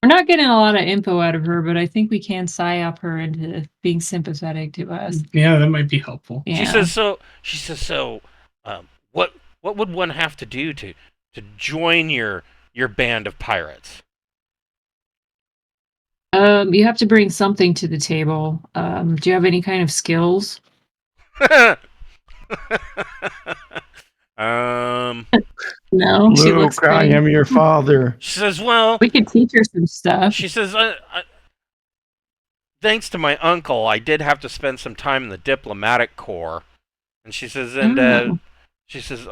not getting a lot of info out of her, but I think we can psyop her into being sympathetic to us. Yeah, that might be helpful. Yeah. She says so. What would one have to do to join your band of pirates? You have to bring something to the table. Do you have any kind of skills? No. She looks Luke, I pretty. am your father. She says, "Well," We could teach her some stuff. she says, "Thanks to my uncle, I did have to spend some time in the diplomatic corps." And she says, Oh. she says,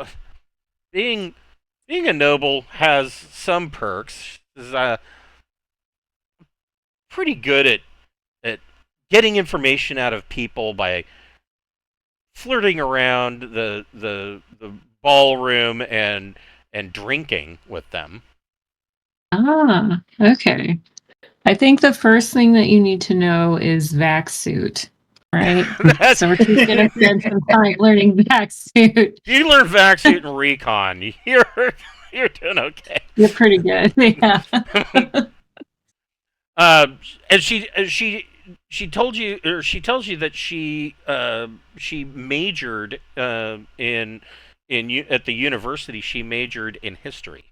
being a noble has some perks. She says, pretty good at getting information out of people by flirting around the ballroom and drinking with them." Ah, okay. I think the first thing that you need to know is vac suit, right? So we're just gonna spend some time learning vac suit. You learn vac suit and recon. You're doing okay. You're pretty good. Yeah. And she told you, or she tells you that she majored at the university. She majored in history.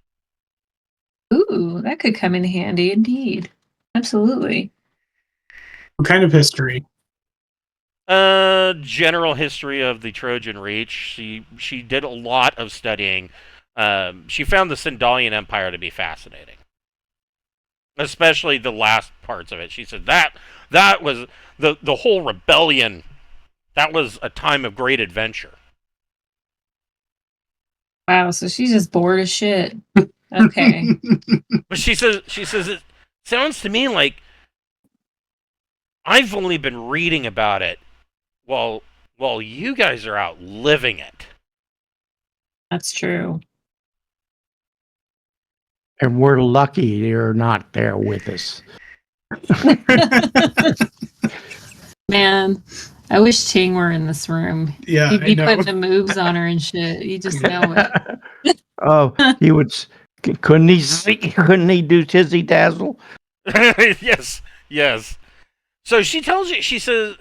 Ooh, that could come in handy indeed. Absolutely. What kind of history? General history of the Trojan Reach. She did a lot of studying. She found the Sindalian Empire to be fascinating, especially the last parts of it. She said that was the whole rebellion. That was a time of great adventure. Wow, so she's just bored as shit. Okay. But she says it sounds to me like I've only been reading about it while you guys are out living it. That's true. And we're lucky you're not there with us. Man, I wish Ting were in this room. Yeah, He'd I be know. putting the moves on her and shit. You just know it. Oh, he would. Couldn't he see? Couldn't he do tizzy dazzle? Yes. So she tells you. She says,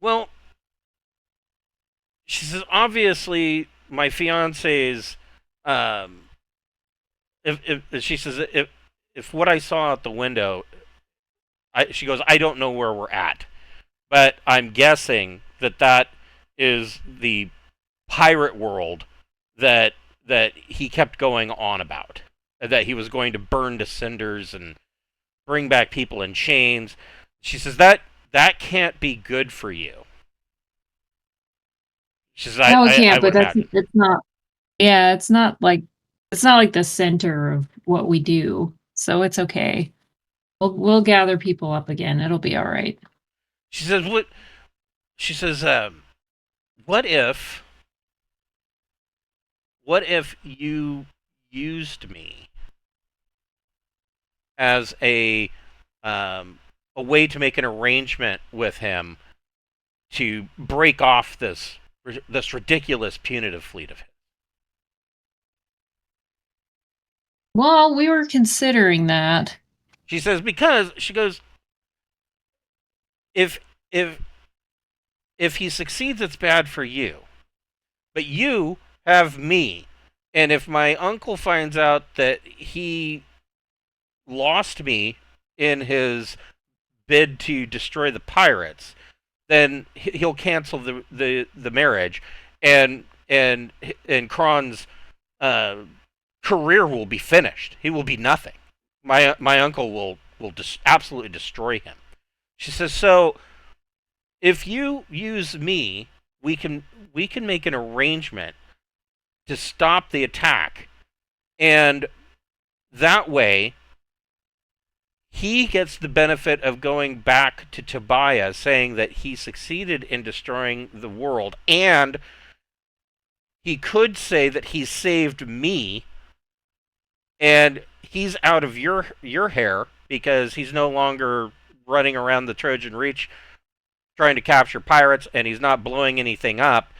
well, she says, obviously, my fiance's, if what I saw out the window, she goes, I don't know where we're at, but I'm guessing that is the pirate world that he kept going on about. that he was going to burn to cinders and bring back people in chains. She says that can't be good for you. She says, No, it I can't. would But imagine. it's not. Yeah, it's not like the center of what we do. So it's okay. We'll gather people up again. It'll be all right. She says, what? She says, what if you used me as a way to make an arrangement with him to break off this ridiculous punitive fleet of his? Well, we were considering that. She says, because she goes, if he succeeds, it's bad for you. But you have me. And if my uncle finds out that he lost me in his bid to destroy the pirates, then he'll cancel the marriage, and Krond's career will be finished. He will be nothing. My uncle will absolutely destroy him. She says, so if you use me, we can make an arrangement to stop the attack, and that way he gets the benefit of going back to Tobiah saying that he succeeded in destroying the world, and he could say that he saved me, and he's out of your hair because he's no longer running around the Trojan Reach trying to capture pirates, and he's not blowing anything up,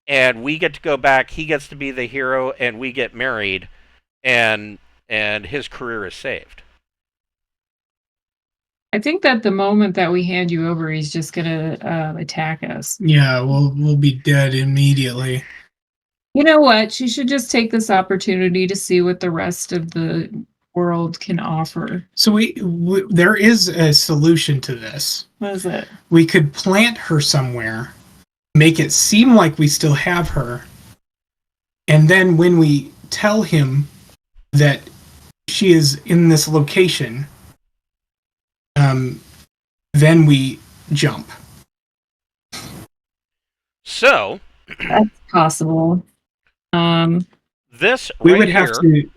and we get to go back, he gets to be the hero, and we get married, and his career is saved. I think that the moment that we hand you over, he's just gonna attack us. Yeah, we'll be dead immediately. You know what? She should just take this opportunity to see what the rest of the world can offer. So we there is a solution to this. What is it? We could plant her somewhere, make it seem like we still have her, and then when we tell him that she is in this location, then we jump. So That's possible. this We right would here, have to.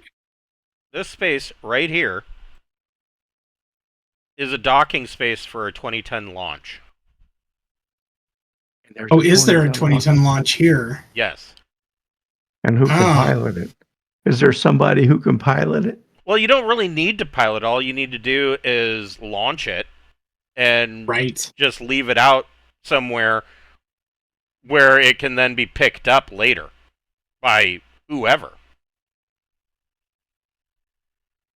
this space right here, is a docking space for a 2010 launch. Oh, is there a 2010 launch here? Yes. And who can pilot it? Is there somebody who can pilot it? Well, you don't really need to pilot. All you need to do is launch it and Right. just leave it out somewhere where it can then be picked up later by whoever.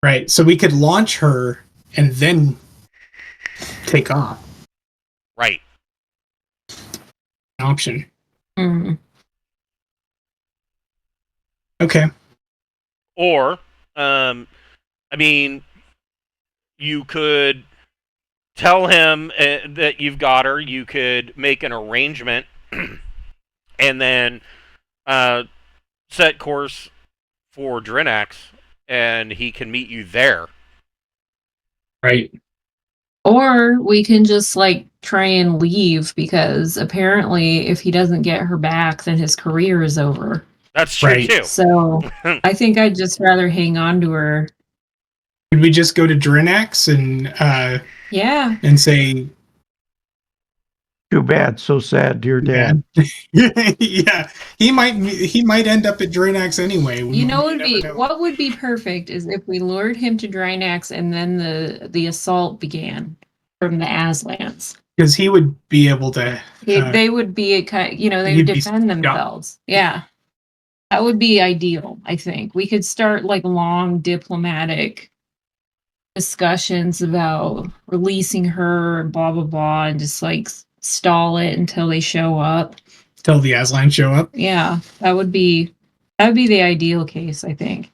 Right. So we could launch her and then take off. Right. Option. Mm. Okay. Or, I mean, you could tell him that you've got her. You could make an arrangement and then set course for Drinax, and he can meet you there. Right. Or we can just try and leave, because apparently if he doesn't get her back, then his career is over. That's true Right. too. So I think I'd just rather hang on to her. Could we just go to Drinax Yeah. and say, Too bad, so sad, dear dad. yeah, he might end up at Drinax anyway. You know, We never know. what would be perfect is if we lured him to Drinax and then the assault began from the Aslans. Because he would be able to. They would be they would he'd be defend stopped. themselves. Yeah. That would be ideal, I think. We could start long diplomatic discussions about releasing her and blah blah blah, and just stall it until they show up. Till the Aslan show up. Yeah, that would be the ideal case, I think.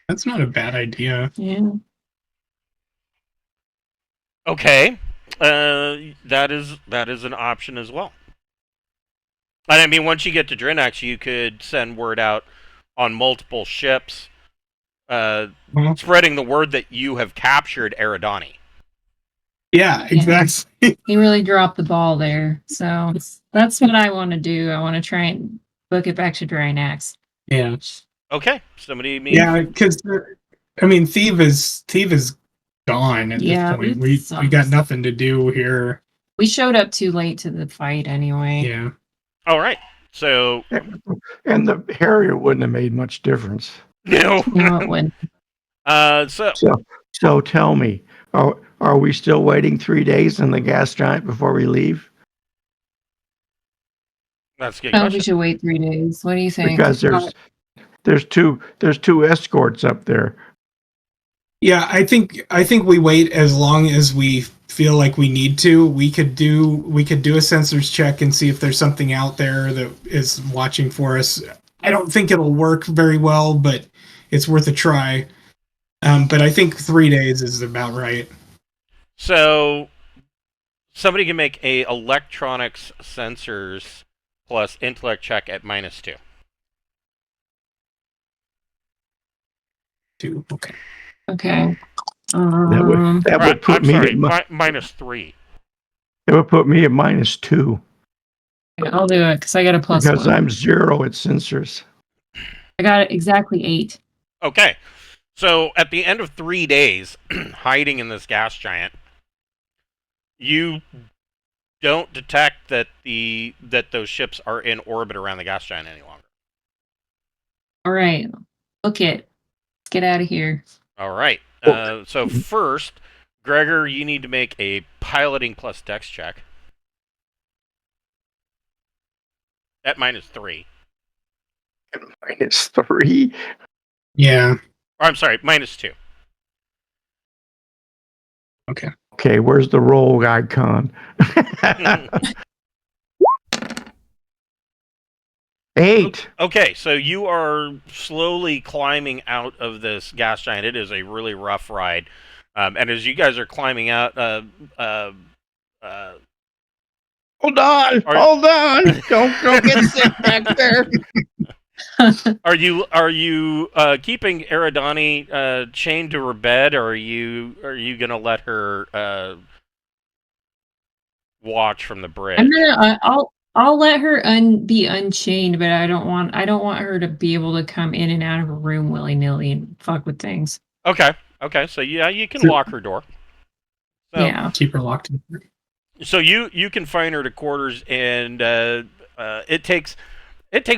That's not a bad idea. Yeah. Okay, that is an option as well. And I mean, once you get to Drinax, you could send word out on multiple ships spreading the word that you have captured Eradani. Yeah, exactly. He really dropped the ball there. So that's what I want to do. I want to try and book it back to Drinax. Yeah. Okay, somebody means Yeah, because I mean, Theev is gone at this point. We got nothing to do here. We showed up too late to the fight anyway. Yeah. all right. So And the Harrier wouldn't have made much difference. no. No, it wouldn't. So tell me, are we still waiting 3 days in the gas giant before we leave? That's a good Oh, question. we should wait 3 days. What do you think? Because there's two escorts up there. Yeah, I think we wait as long as we feel like we need to. We could do a sensors check and see if there's something out there that is watching for us. I don't think it'll work very well, but it's worth a try. But I think 3 days is about right. So somebody can make a electronics sensors plus intellect check at -2. 2. Okay. Okay. That would put I'm me sorry, at -3. it would put me at -2 I'll do it because I got a +1. because I'm 0 at sensors. I got it exactly 8. Okay. So at the end of 3 days, hiding in this gas giant, you don't detect that those ships are in orbit around the gas giant any longer. All right. Book it. Let's get out of here. All right. So first, Gregor, you need to make a piloting plus dex check at -3. -3. Yeah. Or I'm sorry, -2. Okay. Okay, where's the roll icon? 8. Okay, so you are slowly climbing out of this gas giant. It is a really rough ride. And as you guys are climbing out, Hold on, hold on! Don't get sick back there. are you keeping Eradani chained to her bed, or are you gonna let her watch from the bridge? I'll let her be unchained, but I don't want her to be able to come in and out of a room willy-nilly and fuck with things. Okay. So yeah, you can lock her door. So, yeah. Keep her locked in. So you confine her to quarters, and it takes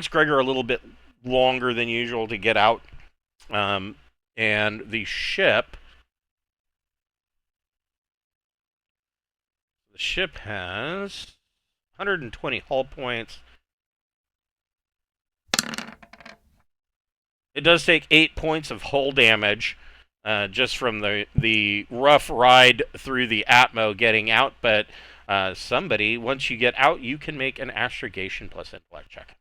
Gregor a little bit longer than usual to get out. And the ship has 120 hull points. It does take 8 points of hull damage, just from the rough ride through the Atmo getting out. But somebody, once you get out, you can make an astrogation plus intellect check.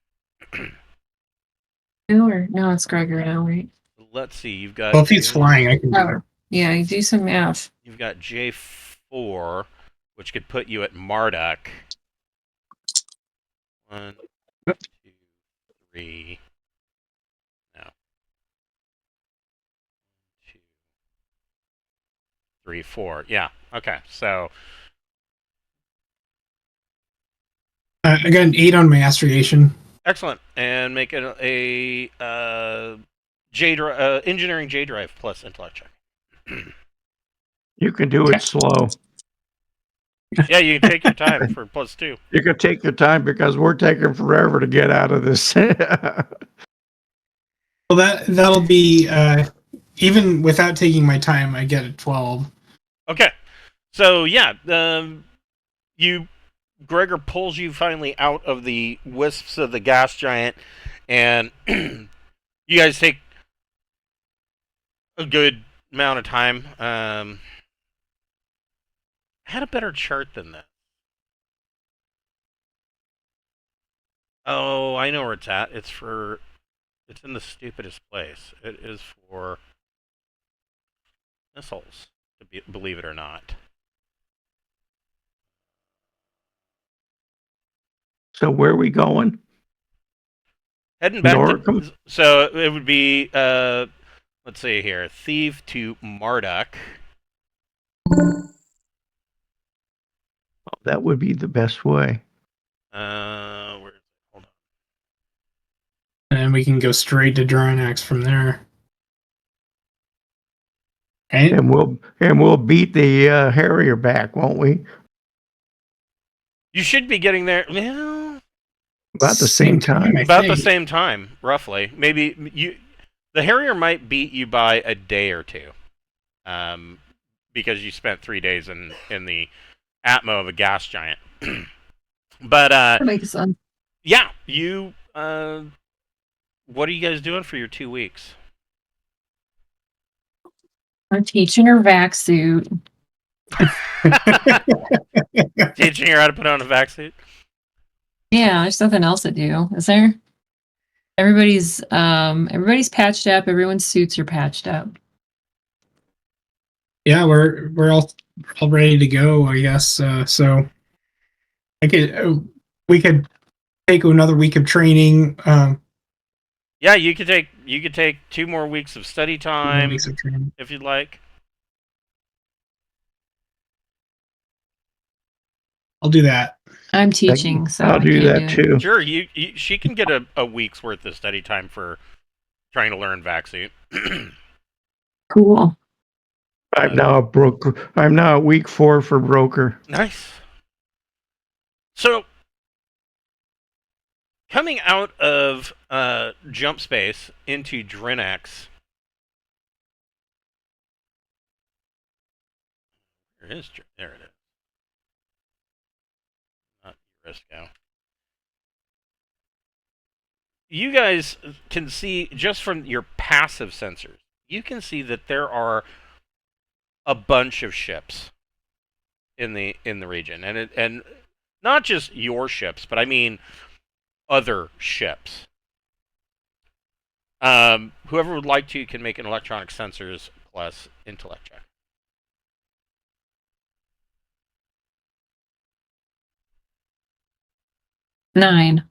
No, it's Gregor now, right? Let's see. You've got. Well, if he's flying, I can do it. Yeah, you do some math. You've got J4, which could put you at Marduk. 1, 2, 3. No. 2, 3, 4. Yeah. Okay. So. I got an 8 on my astrogation. Excellent. And make it a engineering J drive plus intellect check. You can do it slow. Yeah, you can take your time for +2. You can take your time because we're taking forever to get out of this. Well, that'll be even without taking my time, I get a 12. Okay. So yeah, Gregor pulls you finally out of the wisps of the gas giant, and you guys take a good amount of time. I had a better chart than that. Oh, I know where it's at. It's in the stupidest place. It is for missiles, believe it or not. So where are we going? Heading back Norcom? so it would be let's see here. Theev to Marduk. That would be the best way. Hold on. And then we can go straight to Drinax from there. Right? And we'll beat the Harrier back, won't we? You should be getting there. Well, About the same time. I about the think. same time, roughly. Maybe the Harrier might beat you by a day or two, because you spent 3 days in the atmo of a gas giant. But That makes sense. yeah, you. What are you guys doing for your 2 weeks? I'm teaching her vac suit. Teaching her how to put on a vac suit. Yeah, there's nothing else to do, is there? Everybody's patched up. Everyone's suits are patched up. Yeah, we're all ready to go, I guess. So we could take another week of training. Yeah, you could take 2 more weeks of study time Weeks of training. if you'd like. I'll do that. I'm teaching, so I'll I do can't that do it. too. Sure, she can get a week's worth of study time for trying to learn vac suit. Cool. I'm now a broker. I'm now at week 4 for broker. Nice. So, coming out of jump space into Drinax. There it is. Not Risco. You guys can see, just from your passive sensors, you can see that there are a bunch of ships in the region, and not just your ships, but I mean other ships. Whoever would like to can make an electronic sensors plus intellect check. Nine.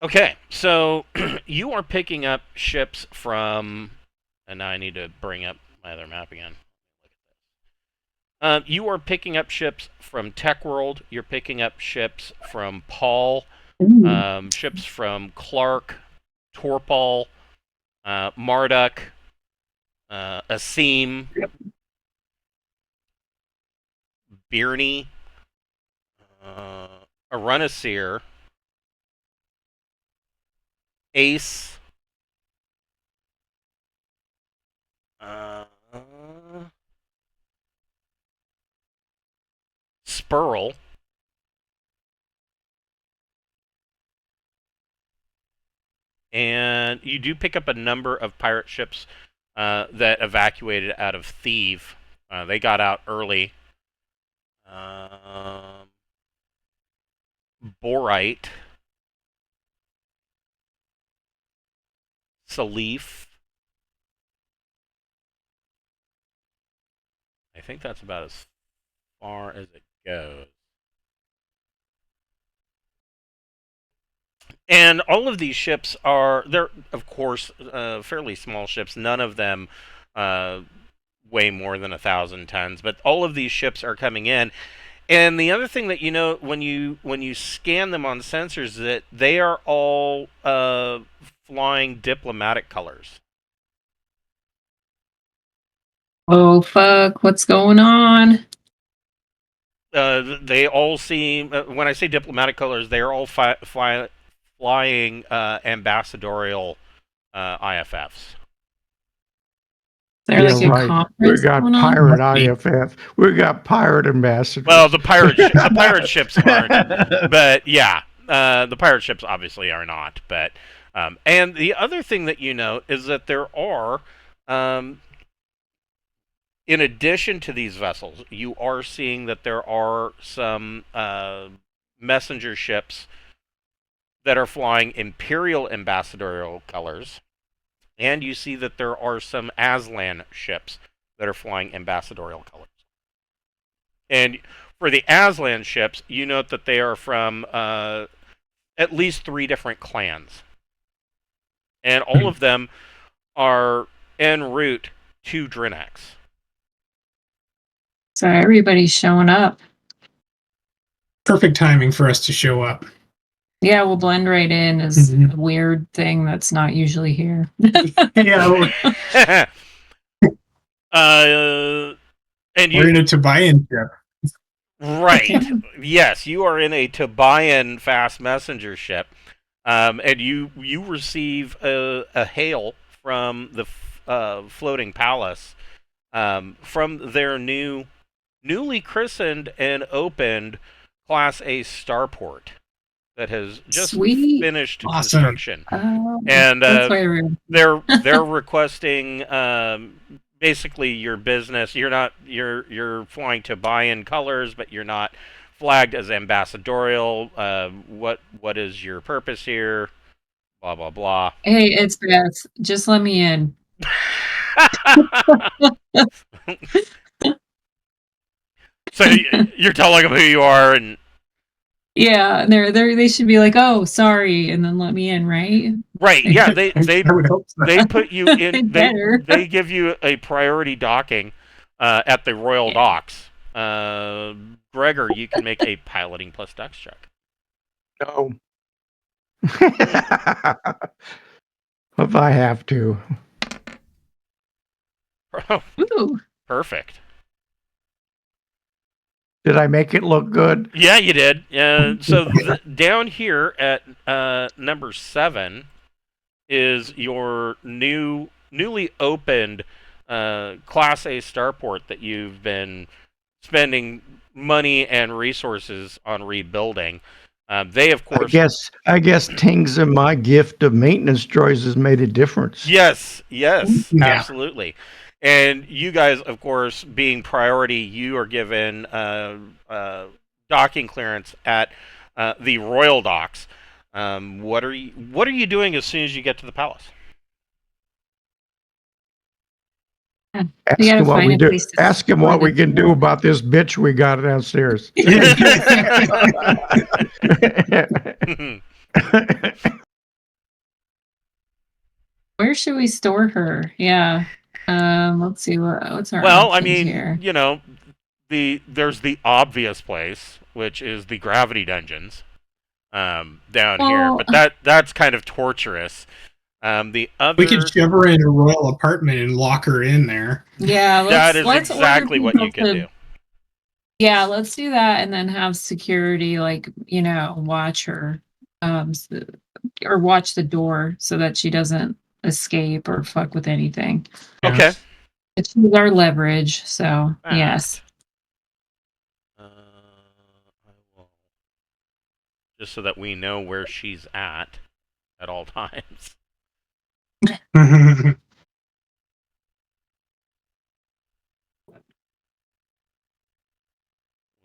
Okay, so you are picking up ships from, and now I need to bring up my other map again. You are picking up ships from Tech World. You're picking up ships from Paul, ships from Clark, Torpal, Marduk, Asim, Birney, Arunasir, Ace, Spurl, and you do pick up a number of pirate ships that evacuated out of Theev. They got out early. Borite, Salif. I think that's about as far as it goes. And all of these ships they're, of course, fairly small ships. None of them weigh more than 1,000 tons. But all of these ships are coming in. And the other thing that you know when you scan them on sensors is that they are all flying diplomatic colors. Oh fuck! What's going on? They all seem, when I say diplomatic colors, they are all flying ambassadorial IFFs. There's like a right. conference We got going on? pirate IFF. We got pirate ambassadors. Well, the pirate ships aren't, but yeah, the pirate ships obviously are not. But and the other thing that you know is that there are, in addition to these vessels, you are seeing that there are some messenger ships that are flying Imperial ambassadorial colors, and you see that there are some Aslan ships that are flying ambassadorial colors. And for the Aslan ships, you note that they are from at least 3 different clans. And all of them are en route to Drinax. So everybody's showing up. Perfect timing for us to show up. Yeah, we'll blend right in as a weird thing that's not usually here. Yeah, And we're in a Tobian ship. right. Yes, you are in a Tobian fast messenger ship. And you receive a hail from the floating palace, from their newly christened and opened Class A starport that has just finished construction. And they're requesting basically your business. You're flying Tobian colors, but you're not flagged as ambassadorial. What is your purpose here? Blah blah blah. Hey, it's Beth. Just let me in. So you're telling them who you are, and yeah, they should be like, oh, sorry, and then let me in, right? Right? Yeah, they would hope so. they put you in. They give you a priority docking at the Royal Docks. Gregor, you can make a piloting plus dex check. No. If I have to. Ooh. Perfect. Did I make it look good? Yeah, you did. So down here at number 7 is your newly opened Class A starport that you've been spending money and resources on rebuilding. They, of course, I guess Tings and my gift of maintenance droids has made a difference. Yes, Yeah. absolutely. And you guys, of course, being priority, you are given docking clearance at the Royal Docks. What are you doing as soon as you get to the palace? Ask him what we can do about this bitch we got downstairs. Where should we store her? Yeah. Let's see what's our well, I options mean, here. There's the obvious place, which is the gravity dungeons down here, but that's kind of torturous. The other, we could shove her in a royal apartment and lock her in there. Yeah, that is exactly what you could do. Yeah, let's do that, and then have security, watch her, or watch the door so that she doesn't escape or fuck with anything. Okay. It's our leverage, so yes. I will, just so that we know where she's at all times.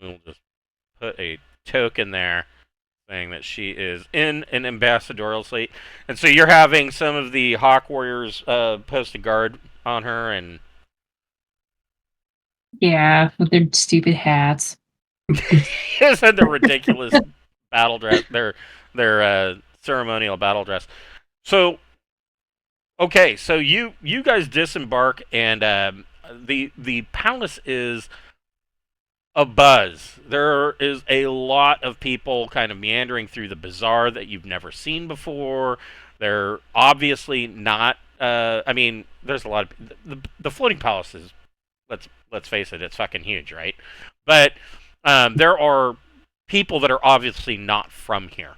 We'll just put a token there saying that she is in an ambassadorial slate. And so you're having some of the Hawk Warriors post a guard on her, and yeah, with their stupid hats. and their ridiculous battle dress, their ceremonial battle dress. So okay, so you guys disembark, and the palace is a buzz. There is a lot of people kind of meandering through the bazaar that you've never seen before. They're obviously not. I mean, there's a lot of the floating palace is. Let's face it, it's fucking huge, right? But there are people that are obviously not from here,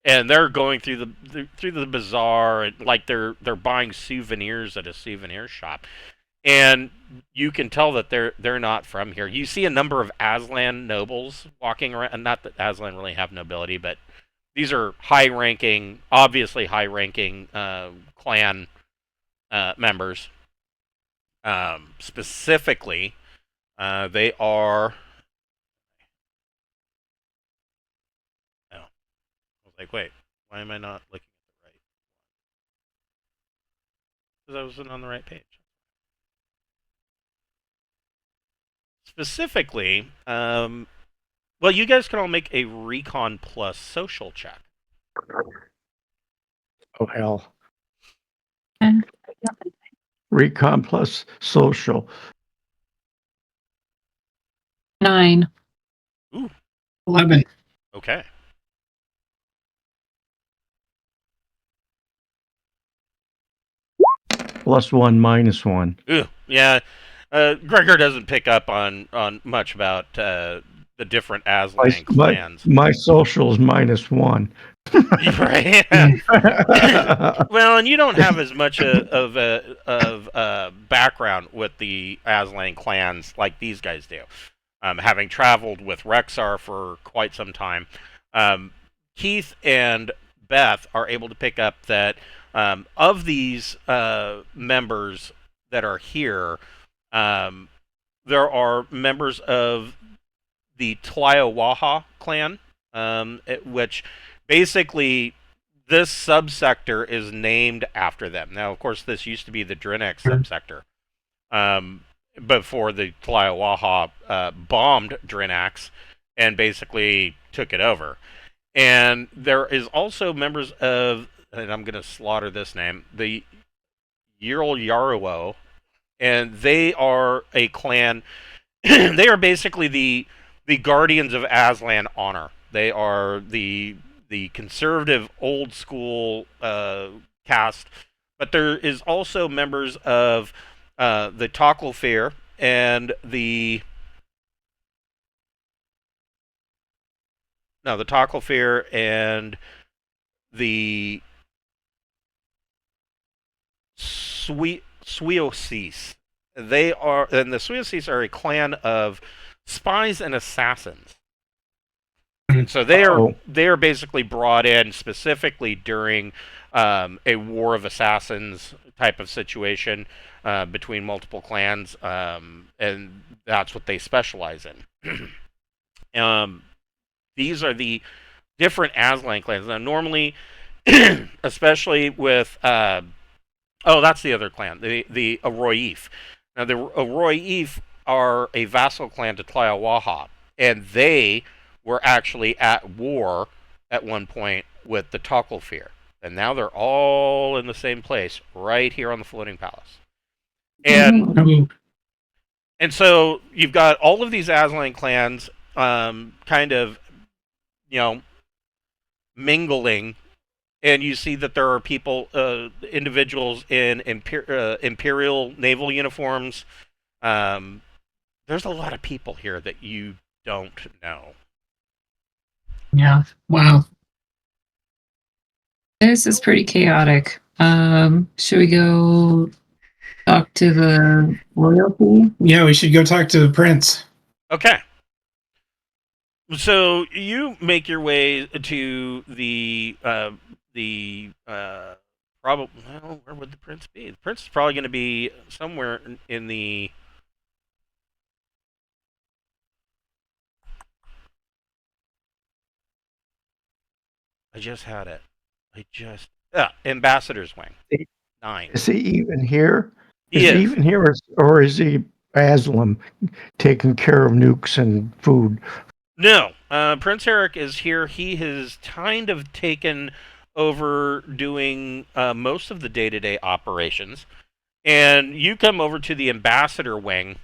and they're going through the bazaar, and like they're buying souvenirs at a souvenir shop. And you can tell that they're not from here. You see a number of Aslan nobles walking around, and not that Aslan really have nobility, but these are obviously high-ranking clan members. Specifically, they are. Oh, I was like, wait, why am I not looking at the right one? Because I wasn't on the right page. Specifically, well, you guys can all make a recon plus social check. Oh hell! Recon plus social. 9. 11. Okay. +1, -1. Ooh, yeah. Gregor doesn't pick up on much about the different Aslan clans. My social's -1. Right. Well, and you don't have as much of a background with the Aslan clans like these guys do. Having traveled with Rexar for quite some time, Keith and Beth are able to pick up that of these members that are here, there are members of the Tliowaha clan, which basically this subsector is named after them. Now, of course, this used to be the Drinax subsector before the Tliowaha bombed Drinax and basically took it over. And there is also members of, and I'm going to slaughter this name, the Yerl-Yaruo, and they are a clan. They are basically the guardians of Aslan honor. They are the conservative old school caste, but there is also members of the Tocklefear and the Tocklefear and the Suiosis. They are, and the Suiosis are a clan of spies and assassins. And so they are basically brought in specifically during a war of assassins type of situation between multiple clans, and that's what they specialize in. These are the different Aslan clans. Now, normally, especially with that's the other clan, the Aroyif. Now, the Aroyif are a vassal clan to Tliowaha, and they were actually at war at one point with the Tocklefear. And now they're all in the same place, right here on the Floating Palace. And so you've got all of these Aslan clans kind of, mingling, and you see that there are people, individuals in Imperial naval uniforms. There's a lot of people here that you don't know. Yeah. Wow. This is pretty chaotic. Should we go talk to the royalty? Yeah, we should go talk to the prince. Okay. So you make your way to the probably, well, where would the prince be? The prince is probably going to be somewhere in the. I just had it. Ambassador's Wing. 9. Is he even here? He is he even here, or is he Aslam taking care of nukes and food? No, Prince Eric is here. He has kind of taken over doing most of the day-to-day operations. And you come over to the Ambassador Wing,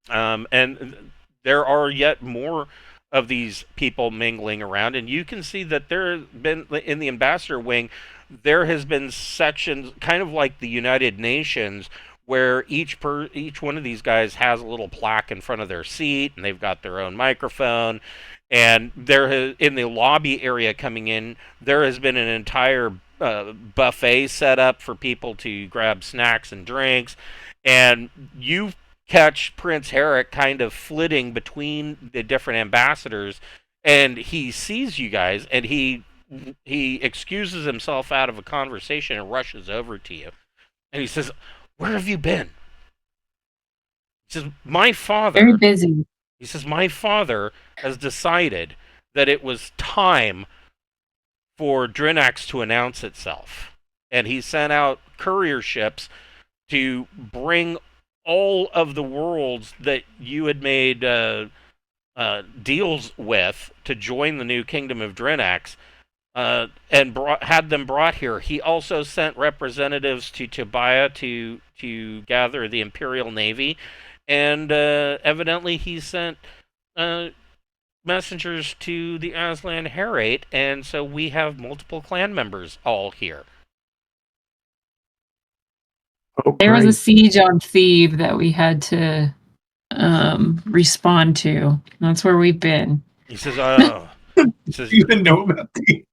and there are yet more of these people mingling around, and you can see that there has been, in the Ambassador Wing, there has been sections, kind of like the United Nations, where each one of these guys has a little plaque in front of their seat, and they've got their own microphone. And in the lobby area coming in, there has been an entire buffet set up for people to grab snacks and drinks. And you catch Prince Herrick kind of flitting between the different ambassadors, and he sees you guys, and he excuses himself out of a conversation and rushes over to you. And he says, "Where have you been?" He says, "My father..." Very busy. He says, "My father has decided that it was time for Drinax to announce itself. And he sent out courier ships to bring all of the worlds that you had made deals with to join the new kingdom of Drinax, and had them brought here. He also sent representatives to Tobiah to gather the Imperial Navy, and evidently he sent messengers to the Aslan Herate, and so we have multiple clan members all here. Oh, There was a great. siege on Theev that we had to respond to. That's where we've been. He says, "Oh." He says, Do you even know about the?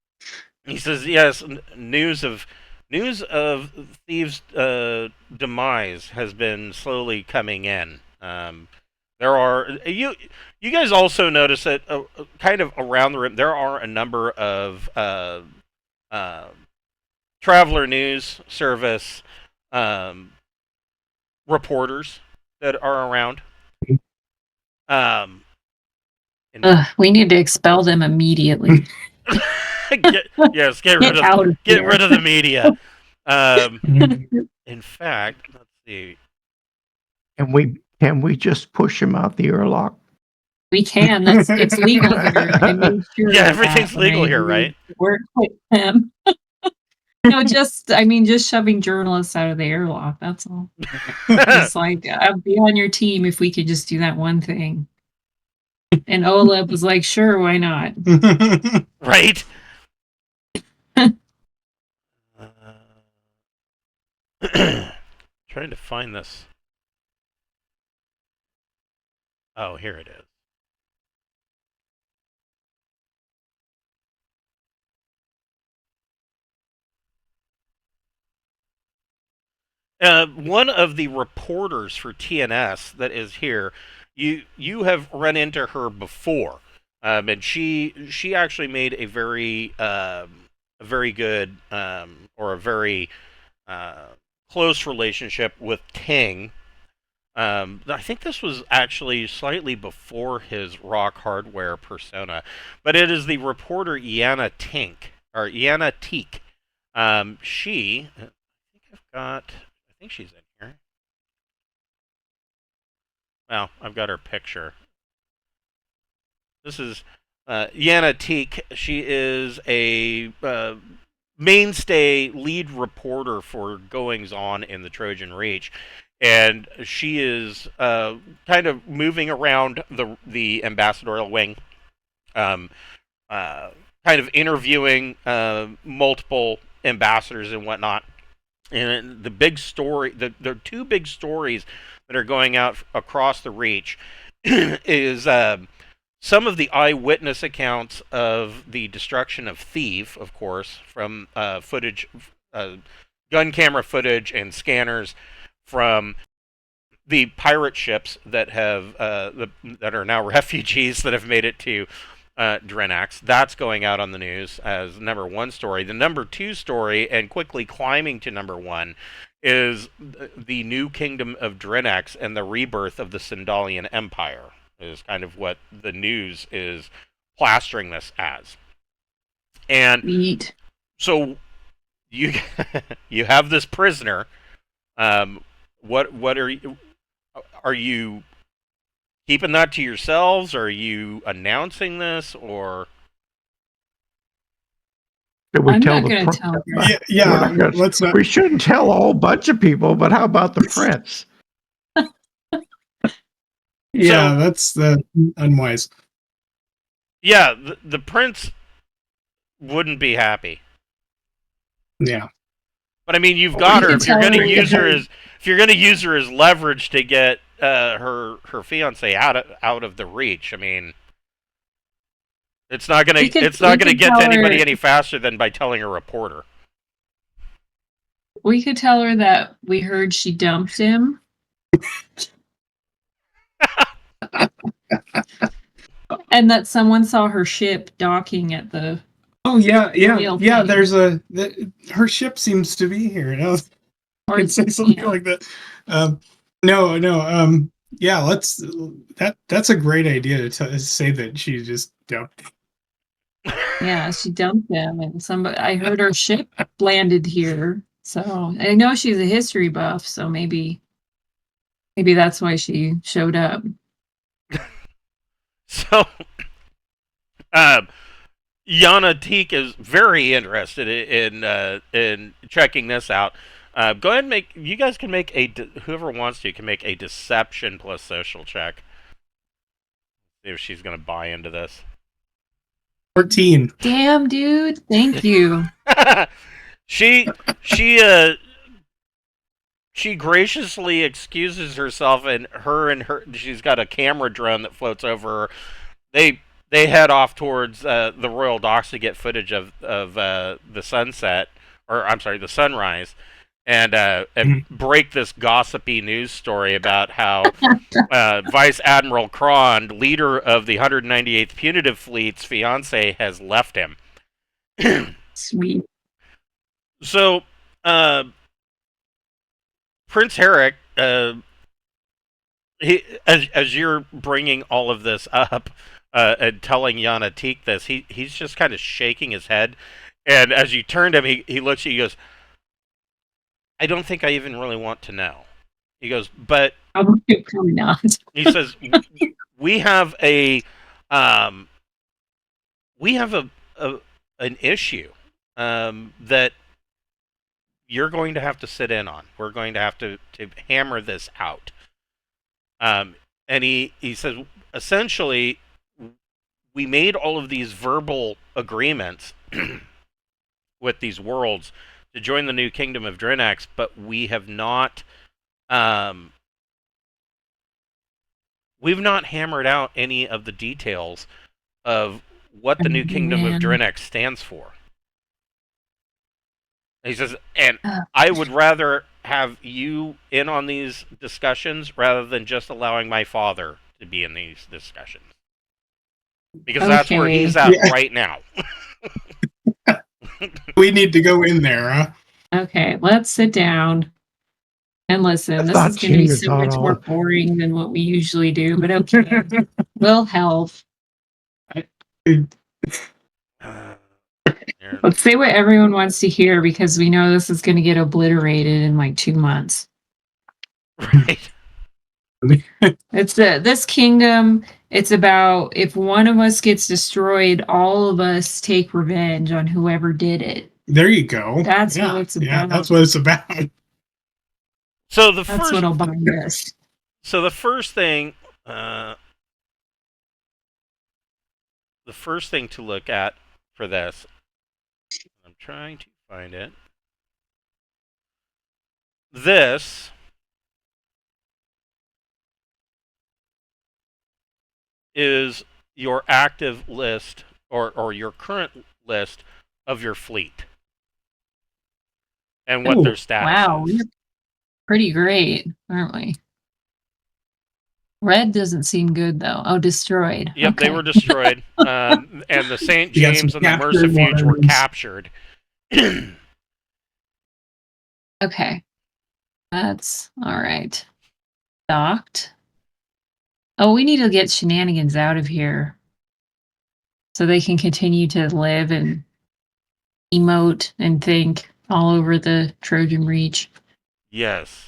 He says, "Yes, news of Thiev's demise has been slowly coming in. There are you guys also notice that kind of around the rim there are a number of Traveler News Service reporters that are around. We need to expel them immediately. Get rid of the media. In fact, let's see. Can we just push him out the airlock? We can. It's legal here. I made sure Yeah, everything's legal here, right? Work with them. No, just shoving journalists out of the airlock. That's all. It's like I'd be on your team if we could just do that one thing. And Oleb was like, "Sure, why not?" Right? Trying to find this. Oh, here it is. One of the reporters for TNS that is here, you have run into her before, and she actually made a very good or a very close relationship with Ting. I think this was actually slightly before his Rock Hardware persona, but it is the reporter Iana Teak. She, I think she's in here. Well, I've got her picture. This is Iana Teak. She is a mainstay lead reporter for goings on in the Trojan Reach, and she is kind of moving around the ambassadorial wing, kind of interviewing multiple ambassadors and whatnot. And the big story, the two big stories that are going out across the Reach is some of the eyewitness accounts of the destruction of Theev, of course, from footage, gun camera footage and scanners from the pirate ships that have that are now refugees that have made it to Drinax. That's going out on the news as number one story. The number two story, and quickly climbing to number one, is the new kingdom of Drinax and the rebirth of the Sindalian Empire, is kind of what the news is plastering this as. And so you you have this prisoner. What are you keeping that to yourselves? Are you announcing this, or Should we I'm tell not the going to tell her. Yeah. Let's not. We shouldn't tell a whole bunch of people, but how about the prince? Yeah, that's unwise. Yeah, the prince wouldn't be happy. Yeah. But I mean, you've got her. can If you're tell going to her use to- her as leverage to get her fiance out of the Reach, I mean, it's not going to get to anybody any faster than by telling a reporter. We could tell her that we heard she dumped him. And that someone saw her ship docking at the... Oh yeah. Real thing. There's her ship seems to be here. No, I could say something like that. No. Yeah, that's a great idea to say that she just dumped. Yeah, she dumped him, and I heard her ship landed here. So I know she's a history buff, so maybe that's why she showed up. So, Yana Teak is very interested in checking this out. Go ahead and make. You guys can make whoever wants to can make a deception plus social check. See if she's gonna buy into this. 14. Damn, dude. Thank you. she she she graciously excuses herself, and her she's got a camera drone that floats over her. They head off towards the royal docks to get footage of the sunset, or I'm sorry, the sunrise, and break this gossipy news story about how Vice Admiral Krond, leader of the 198th Punitive Fleet's fiance, has left him. Sweet. So, Prince Herrick, as you're bringing all of this up and telling Yana Teak this, he's just kind of shaking his head. And as you turn to him, he looks at you, he goes, I don't think I even really want to know. He goes, but Probably not. he says, we have an issue that you're going to have to sit in on. We're going to have to hammer this out. And he says, essentially, we made all of these verbal agreements with these worlds to join the new kingdom of Drinax, but we have not we've not hammered out any of the details of what the new kingdom of Drinax stands for. He says, and I would rather have you in on these discussions rather than just allowing my father to be in these discussions. Because that's where he's at right now. We need to go in there, huh? Okay, let's sit down and listen. This is going to be so much more boring than what we usually do, but okay. We'll help. Let's say what everyone wants to hear, because we know this is going to get obliterated in like 2 months. Right. It's this kingdom. It's about, if one of us gets destroyed, all of us take revenge on whoever did it. There you go. That's what it's about. Yeah, that's what it's about. So that's what'll bind us. So the first thing to look at for this, I'm trying to find it. This is your active list, or your current list of your fleet and what their status wow, is. we're pretty great, aren't we? Red doesn't seem good though. Oh, destroyed. Yep, okay. They were destroyed, and the St. James and the Mercifuge were captured. Okay, that's all right. Docked. Oh, we need to get shenanigans out of here so they can continue to live and emote and think all over the Trojan Reach. Yes.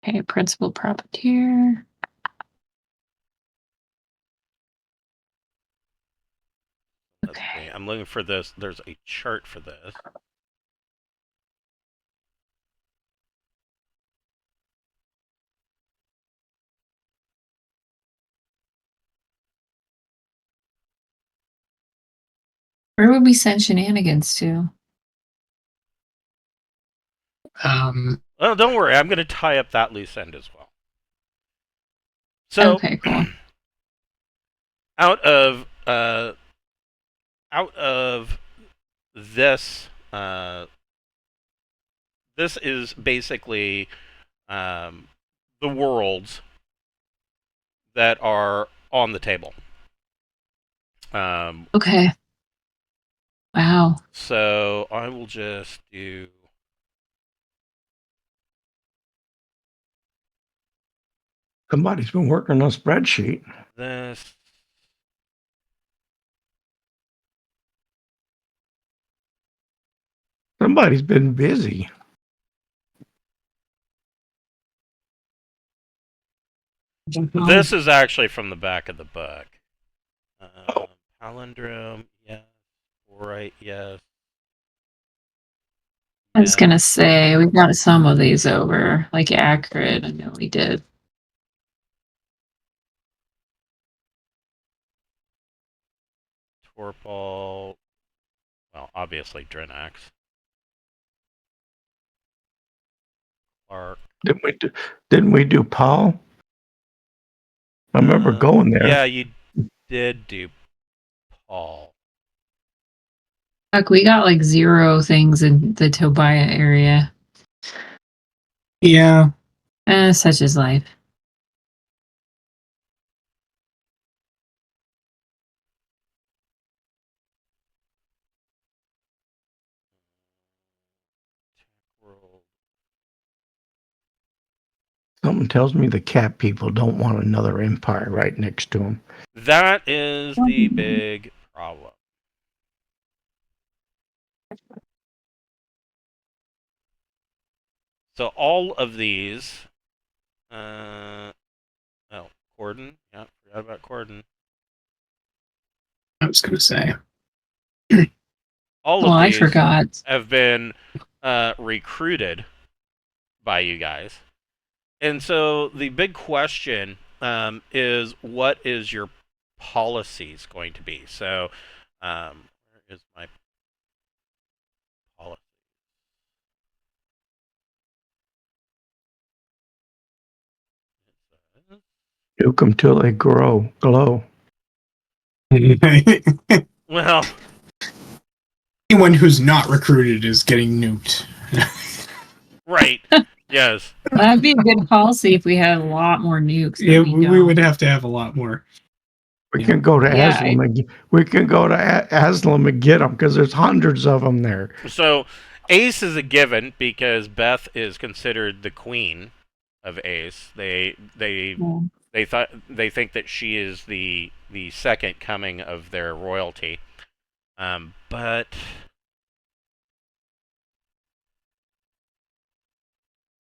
Okay, principal profiteer. Okay. I'm looking for this. There's a chart for this. Where would we send shenanigans to? Oh, don't worry. I'm going to tie up that loose end as well. So, okay, cool. out of this, this is basically the worlds that are on the table. Okay. Wow. So I will just do. Somebody's been working on a spreadsheet. This. Somebody's been busy. This is actually from the back of the book. Palindrome, yes. Right, yes. I was gonna say we got some of these over, like accurate. I know we did. Torpal. Well, obviously Drinax. Clark. Didn't we do Paul? I remember going there. Yeah, you did do Paul. Fuck, we got like 0 things in the Tobiah area. Yeah. Such is life. World. Something tells me the cat people don't want another empire right next to them. That is the big problem. So all of these, oh, Corden. Yeah, forgot about Corden. I was going to say. All Oh, of I these forgot. have been recruited by you guys. And so the big question is, what is your policies going to be? So, where is my policy? Nuke them till they glow. Well, Anyone who's not recruited is getting nuked. right. Yes. That'd be a good policy if we had a lot more nukes. Yeah, We we don't. would have to have a lot more. We can go to Yeah, Aslam and we can go to Aslam and get them because there's hundreds of them there. So, Ace is a given because Beth is considered the queen of Ace. They think that she is the second coming of their royalty. But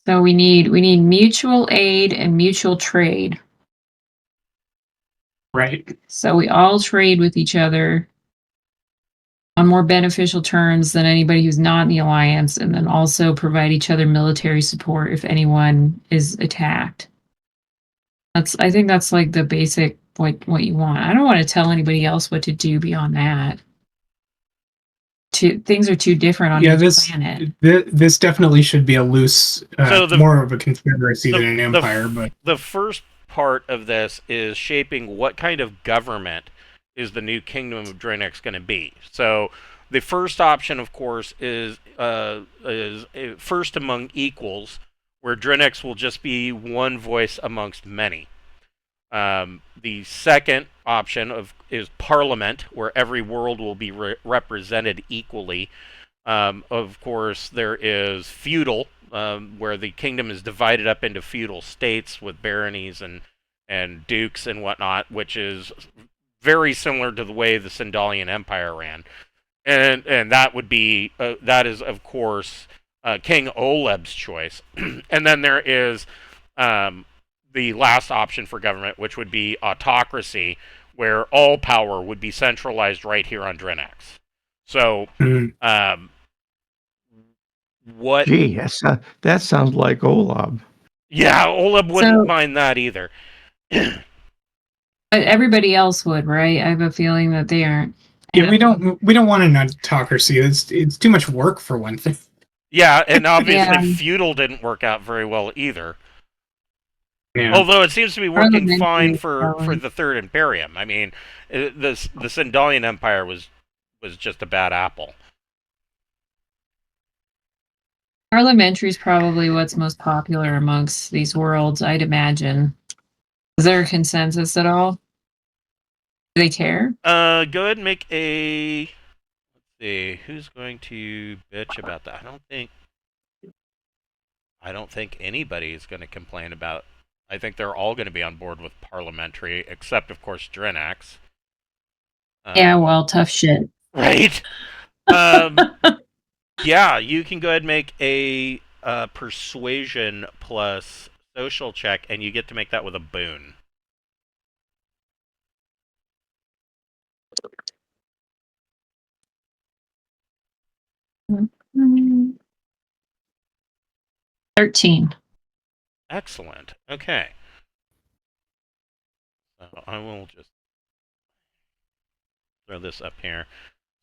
So we need mutual aid and mutual trade. Right. So we all trade with each other on more beneficial terms than anybody who's not in the alliance, and then also provide each other military support if anyone is attacked. I think that's like the basic what you want. I don't want to tell anybody else what to do beyond that. Things are too different on each planet. This definitely should be a loose, more of a confederacy than an empire. But the first part of this is shaping what kind of government is the new kingdom of Drinax going to be. So the first option, of course, is first among equals, where Drinax will just be one voice amongst many. The second option is Parliament, where every world will be represented equally. Of course, there is Feudal, where the kingdom is divided up into feudal states with baronies and dukes and whatnot, which is very similar to the way the Sindalian Empire ran. And that would be that is, of course, King Oleb's choice. And then there is the last option for government, which would be autocracy, where all power would be centralized right here on Drinax. So, what? Gee, that sounds like Olab. Yeah, Oleb wouldn't mind that either. But everybody else would, right? I have a feeling that they aren't. Yeah, we don't want an autocracy. It's too much work for one thing. Yeah, and obviously feudal didn't work out very well either. Yeah. Although it seems to be working fine for the Third Imperium. I mean, the Sindalian Empire was just a bad apple. Parliamentary is probably what's most popular amongst these worlds, I'd imagine. Is there a consensus at all? Do they care? Go ahead and make a... Let's see, who's going to bitch about that? I don't think anybody's going to complain about... I think they're all going to be on board with parliamentary, except, of course, Drinax. Yeah, well, tough shit. Right? Yeah, you can go ahead and make a persuasion plus social check, and you get to make that with a boon. 13. Excellent. Okay. So I will just throw this up here.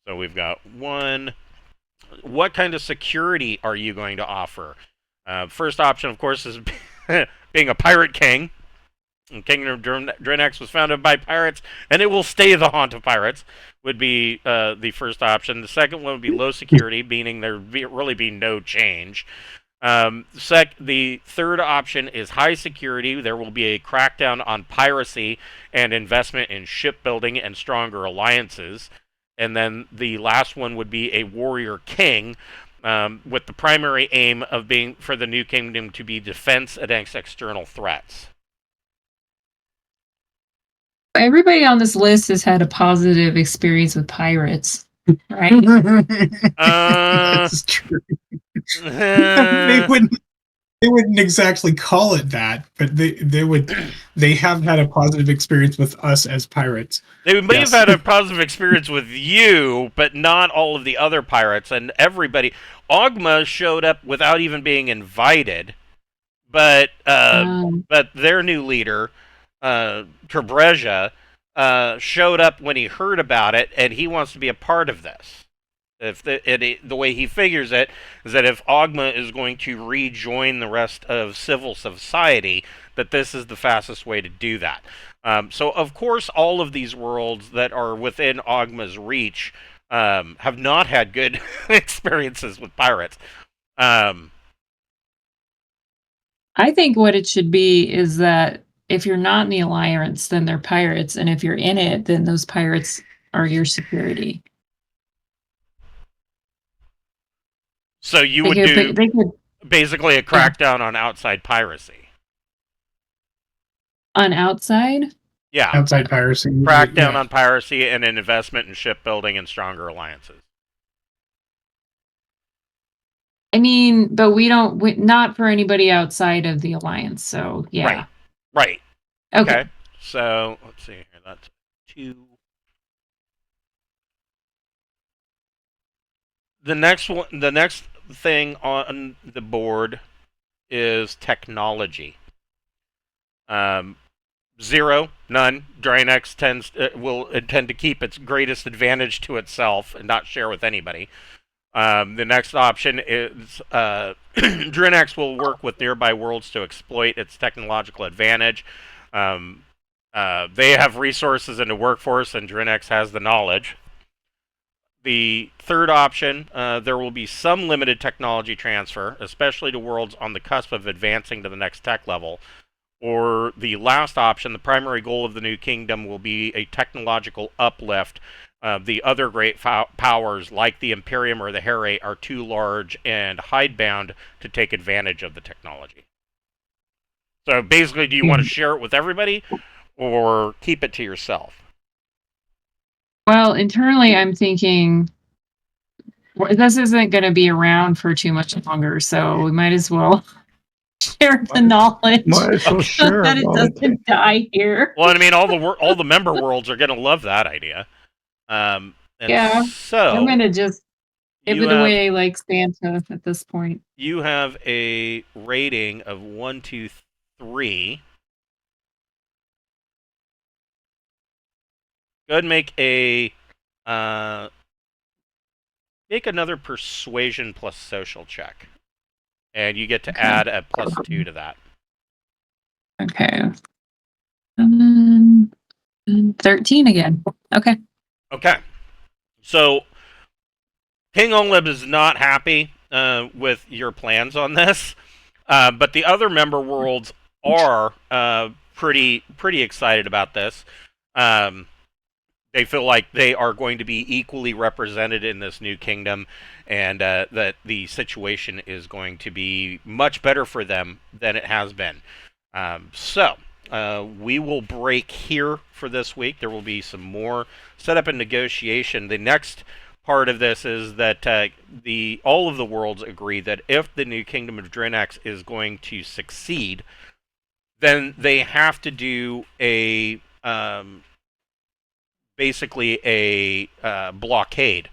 So we've got 1. What kind of security are you going to offer? First option, of course, is being a pirate king. The Kingdom of Drinax was founded by pirates, and it will stay the haunt of pirates, would be the first option. The second one would be low security, meaning there really be no change. The third option is high security. There will be a crackdown on piracy and investment in shipbuilding and stronger alliances. And then the last one would be a warrior king, with the primary aim of being for the new kingdom to be defense against external threats. Everybody on this list has had a positive experience with pirates, right? That's true. They wouldn't exactly call it that, but they have had a positive experience with us as pirates. They may have had a positive experience with you, but not all of the other pirates and everybody. Ogma showed up without even being invited, but their new leader, Trebreja, showed up when he heard about it, and he wants to be a part of this. If the way he figures it is that if Ogma is going to rejoin the rest of civil society, that this is the fastest way to do that. So, of course, all of these worlds that are within Ogma's reach have not had good experiences with pirates. I think what it should be is that if you're not in the alliance, then they're pirates, and if you're in it, then those pirates are your security. So you would do basically a crackdown on outside piracy. On outside? Yeah. Outside piracy. Crackdown on piracy and an investment in shipbuilding and stronger alliances. I mean, but not for anybody outside of the alliance, so yeah. Right. Okay. So, let's see here. That's 2. The next thing on the board is technology. 0, none. Drinax will intend to keep its greatest advantage to itself and not share with anybody. The next option is Drinax will work with nearby worlds to exploit its technological advantage. They have resources and a workforce, and Drinax has the knowledge. The third option, there will be some limited technology transfer, especially to worlds on the cusp of advancing to the next tech level. Or the last option, the primary goal of the new kingdom will be a technological uplift. The other great powers, like the Imperium or the Herald, are too large and hidebound to take advantage of the technology. So basically, do you want to share it with everybody, or keep it to yourself? Well, internally, I'm thinking this isn't going to be around for too much longer, so we might as well share the knowledge so that it doesn't die here. Well, I mean, all the member worlds are going to love that idea. Yeah, so I'm going to just give it away like Santa at this point. You have a rating of 1, 2, 3. Go ahead and make another persuasion plus social check, and you get to add a +2 to that. Okay. 13 again. Okay. Okay. So King Oleb is not happy with your plans on this, but the other member worlds are pretty excited about this. They feel like they are going to be equally represented in this new kingdom, and that the situation is going to be much better for them than it has been. So we will break here for this week. There will be some more setup and negotiation. The next part of this is that all of the worlds agree that if the new kingdom of Drinax is going to succeed, then they have to do basically a blockade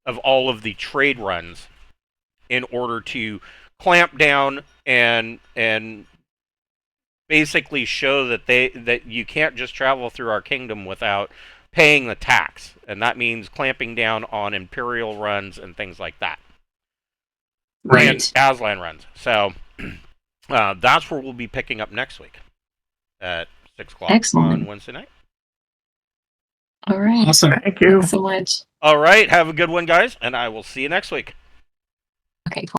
of all of the trade runs in order to clamp down and basically show that you can't just travel through our kingdom without paying the tax, and that means clamping down on Imperial runs and things like that. Right. And Aslan runs. So that's where we'll be picking up next week at 6 o'clock Excellent. on Wednesday night. All right. Awesome. Thank you. Thanks so much. All right, have a good one, guys, and I will see you next week. Okay, cool.